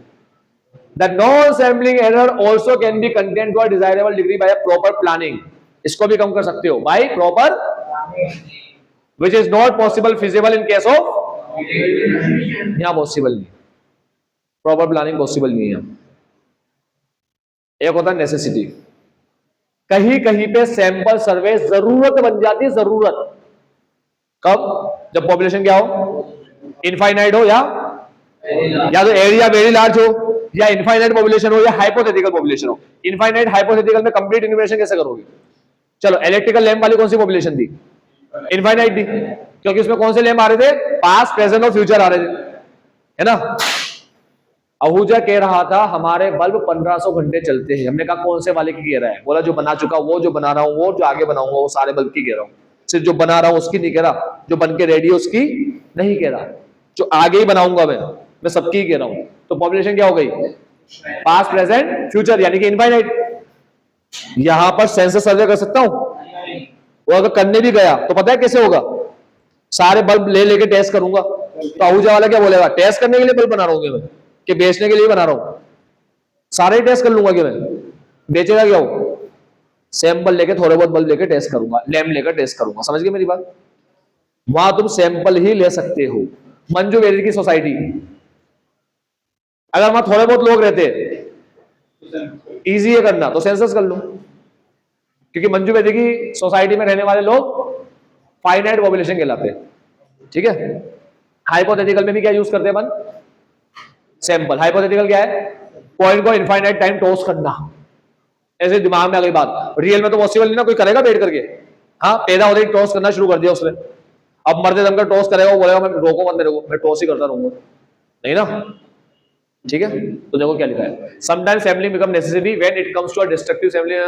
Speaker 1: The non-sampling error also can be contained to a desirable degree by a proper planning. इसको भी कम कर सकते हो by proper, which is not possible feasible in case of, यहाँ पॉसिबल नहीं, proper planning possible नहीं है। एक होता है नेसेसिटी, कहीं कहीं पे सैंपल सर्वे जरूरत बन जाती है। जरूरत कब? जब पॉपुलेशन क्या हो? इनफाइनाइट हो, या तो एरिया वेरी लार्ज हो, या इनफाइनाइट पॉपुलेशन हो, या हाइपोथेटिकल पॉपुलेशन हो। इनफाइनाइट हाइपोथेटिकल में कंप्लीट इन्यूमरेशन कैसे करोगे? चलो, इलेक्ट्रिकल लैंप वाली कौन सी पॉपुलेशन थी? इनफाइनाइट थी, क्योंकि उसमें कौन से लैंप आ रहे थे? पास्ट, प्रेजेंट और फ्यूचर आ रहे थे, है ना। आहूजा कह रहा था हमारे बल्ब 1500 घंटे चलते हैं। हमने कहा कौन से वाले की कह रहा है? बोला जो बना चुका, वो जो बना रहा हूं, वो जो आगे बनाऊंगा, वो सारे बल्ब की कह रहा हूं। सिर्फ जो बना रहा हूं उसकी नहीं कह रहा, जो बन के रेडी है उसकी नहीं कह रहा, जो आगे ही बनाऊंगा मैं सबकी कह रहा हूं। तो पॉपुलेशन क्या हो गई? पास्ट, प्रेजेंट, फ्यूचर, यानी कि इनफाइनाइट। यहां पर सेंसस सर्वे कर सकता हूं, वो अगर करने भी गया तो पता है कैसे होगा? सारे बल्ब ले लेके टेस्ट करूंगा, तो आहूजा वाला क्या बोलेगा? टेस्ट करने के लिए बल्ब बना रहा हूं मैं, कि बेचने के लिए बना रहा हूं? सारे टेस्ट कर लूंगा कि मैं? बेचेगा क्या हो? सैंपल लेके, थोड़े बहुत बल्ब लेके टेस्ट करूंगा, लैंप लेकर टेस्ट करूंगा। समझ गए मेरी बात? वहां तुम सैंपल ही ले सकते हो। मंजू वेरी की सोसाइटी, अगर वहां थोड़े बहुत लोग रहते, इजी है करना, तो सेंसस कर लो, क्योंकि मंजू वेदी की सोसाइटी में रहने वाले लोग फाइनाइट पॉपुलेशन कहलाते हैं। ठीक है, हाइपोथेटिकल में भी क्या यूज करते हैं अपन? सैंपल। हाइपोथेटिकल क्या है? पॉइंट को इनफाइनाइट टाइम टॉस करना। ऐसे दिमाग में आ गई बात, रियल में तो पॉसिबल नहीं ना, कोई करेगा बैठ करके? हाँ, पैदा होते ही टॉस करना शुरू कर दिया उसने, अब मरते दम का टॉस करेगा, वो बोलेगा मैं रोको मत मेरे को, मैं टॉस ही करता रहूंगा, नहीं ना? ठीक है, तो देखो क्या लिखा है, sometimes sampling become necessary when it comes to a destructive sampling.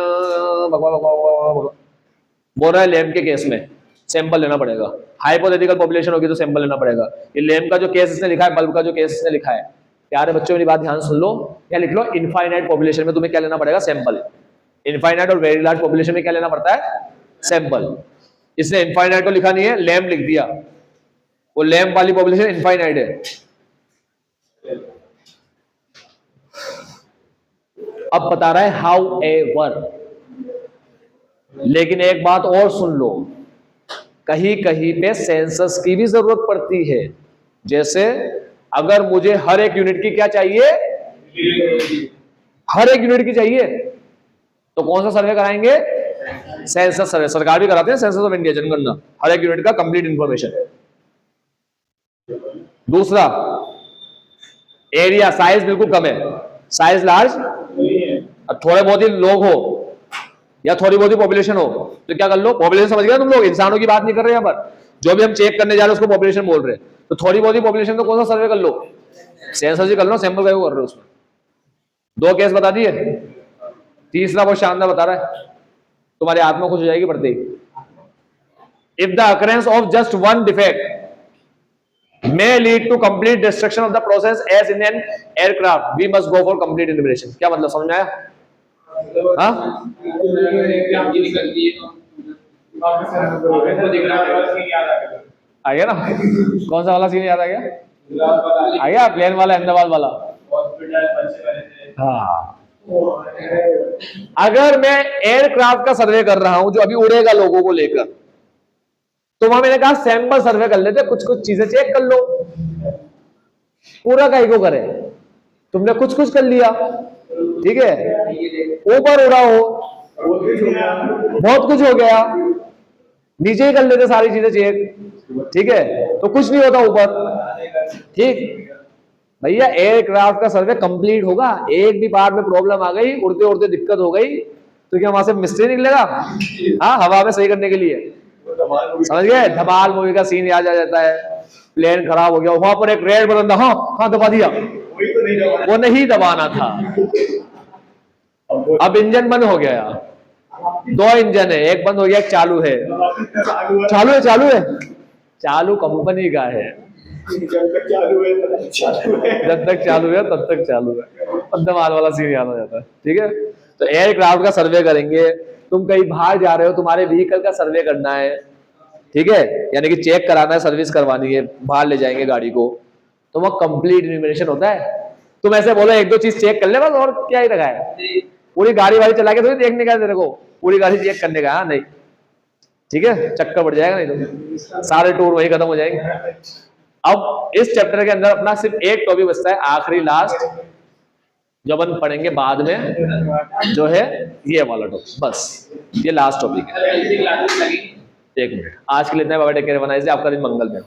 Speaker 1: बोल रहा है लैम्प के केस में सैंपल लेना पड़ेगा, हाइपोथेटिकल पॉपुलेशन होगी तो सैंपल लेना पड़ेगा। ये लैम्प का जो केस इसने लिखा है, बल्ब का जो केस इसने लिखा है, प्यारे बच्चों मेरी बात ध्यान सुन लो, क्या लिख लो, इनफाइनाइट पॉपुलेशन में तुम्हें क्या लेना पड़ेगा? सैंपल। इनफाइनाइट और वेरी लार्ज पॉपुलेशन में क्या लेना पड़ता है? सैंपल। इसने इनफाइनाइट को लिखा नहीं है, लैम्प लिख दिया, वो लैम्प वाली पॉपुलेशन इनफाइनाइट है। अब बता रहा है हाउ एवर, लेकिन एक बात और सुन लो, कहीं कहीं पे सेंसस की भी जरूरत पड़ती है। जैसे अगर मुझे हर एक यूनिट की क्या चाहिए, हर एक यूनिट की चाहिए, तो कौन सा सर्वे कराएंगे? सेंसस सर्वे। सरकार भी कराते हैं, सेंसस ऑफ इंडिया, जनगणना, हर एक यूनिट का कंप्लीट इंफॉर्मेशन। दूसरा, एरिया साइज बिल्कुल कम है, साइज लार्ज, अब थोड़े बहुत ही लोग हो या थोड़ी बहुत ही पॉपुलेशन हो तो क्या कर लो, पॉपुलेशन समझ गए तुम लोग, इंसानों की बात नहीं कर रहे हैं यहाँ पर, जो भी हम चेक करने जा रहे हैं उसको पॉपुलेशन बोल रहे हैं, तो थोड़ी बहुत ही पॉपुलेशन तो कौन सा सर्वे कर लो, सेंसस ही कर लो, सैंपल का कर रहे हो उसमें। दो केस बता दिए, तीसरा बहुत शानदार बता रहा है, तुम्हारी आत्मा खुश हो जाएगी पढ़ते ही। If the occurrence of just one defect may lead to complete destruction of the process as in an aircraft, we must go for complete elimination। क्या मतलब समझ में आया? हाँ, आ गया ना? कौन सा वाला सीन याद आ गया? आ गया प्लेन वाला, अहमदाबाद वाला। हाँ, अगर मैं एयरक्राफ्ट का सर्वे कर रहा हूं जो अभी उड़ेगा लोगों को लेकर, तो वहां मैंने कहा सैंपल सर्वे कर लेते, कुछ कुछ चीजें चेक कर लो, पूरा का को करे, तुमने कुछ कुछ कर लिया, ठीक है, ऊपर उड़ा हो, बहुत कुछ हो गया, नीचे ही कर लेते सारी चीजें चेक, ठीक है, तो कुछ नहीं होता ऊपर, ठीक भैया। एयरक्राफ्ट का सर्वे कंप्लीट होगा, एक भी पार्ट में प्रॉब्लम आ गई, उड़ते उड़ते दिक्कत हो गई, तो क्या वहां से मिस्त्री निकलेगा? हाँ, हवा में सही करने के लिए, समझ गए? धमाल मूवी का सीन याद आ जाता है, प्लेन खराब हो गया, वहां पर एक रेड बटन था, हाँ हाँ दबा दिया, वो नहीं दबाना था, अब इंजन बंद हो गया, दो इंजन है, एक बंद हो गया, एक चालू है, चालू है, चालू है, चालू कंपनी का है, जब तक चालू है तब तक चालू है, धमाल वाला सीन याद आ जाता है, ठीक है। तो एयरक्राफ्ट का सर्वे करेंगे, तुम कहीं बाहर जा रहे हो, तुम्हारे व्हीकल का सर्वे करना है, ठीक है, यानी कि चेक कराना है, सर्विस करवानी है, बाहर ले जाएंगे गाड़ी को, तो वह कंप्लीट इन्यूमरेशन होता है। तुम ऐसे बोलो एक दो चीज चेक कर ले बस, और क्या ही रखा है, पूरी गाड़ी वाड़ी चला के थोड़ी देखने का तेरे को, पूरी गाड़ी चेक करने का, नहीं, ठीक है, चक्कर बढ़ जाएगा, नहीं तो सारे टूर वही खत्म हो जाएंगे। अब इस चैप्टर के अंदर अपना सिर्फ एक टॉपिक बचता है, आखिरी लास्ट, जो अपन पढ़ेंगे बाद में, जो है ये वाला टॉपिक, बस ये लास्ट टॉपिक है। एक मिनट, आज के लिए इतना, बाबा टेक केयर, बनाइए, आपका दिन मंगल में।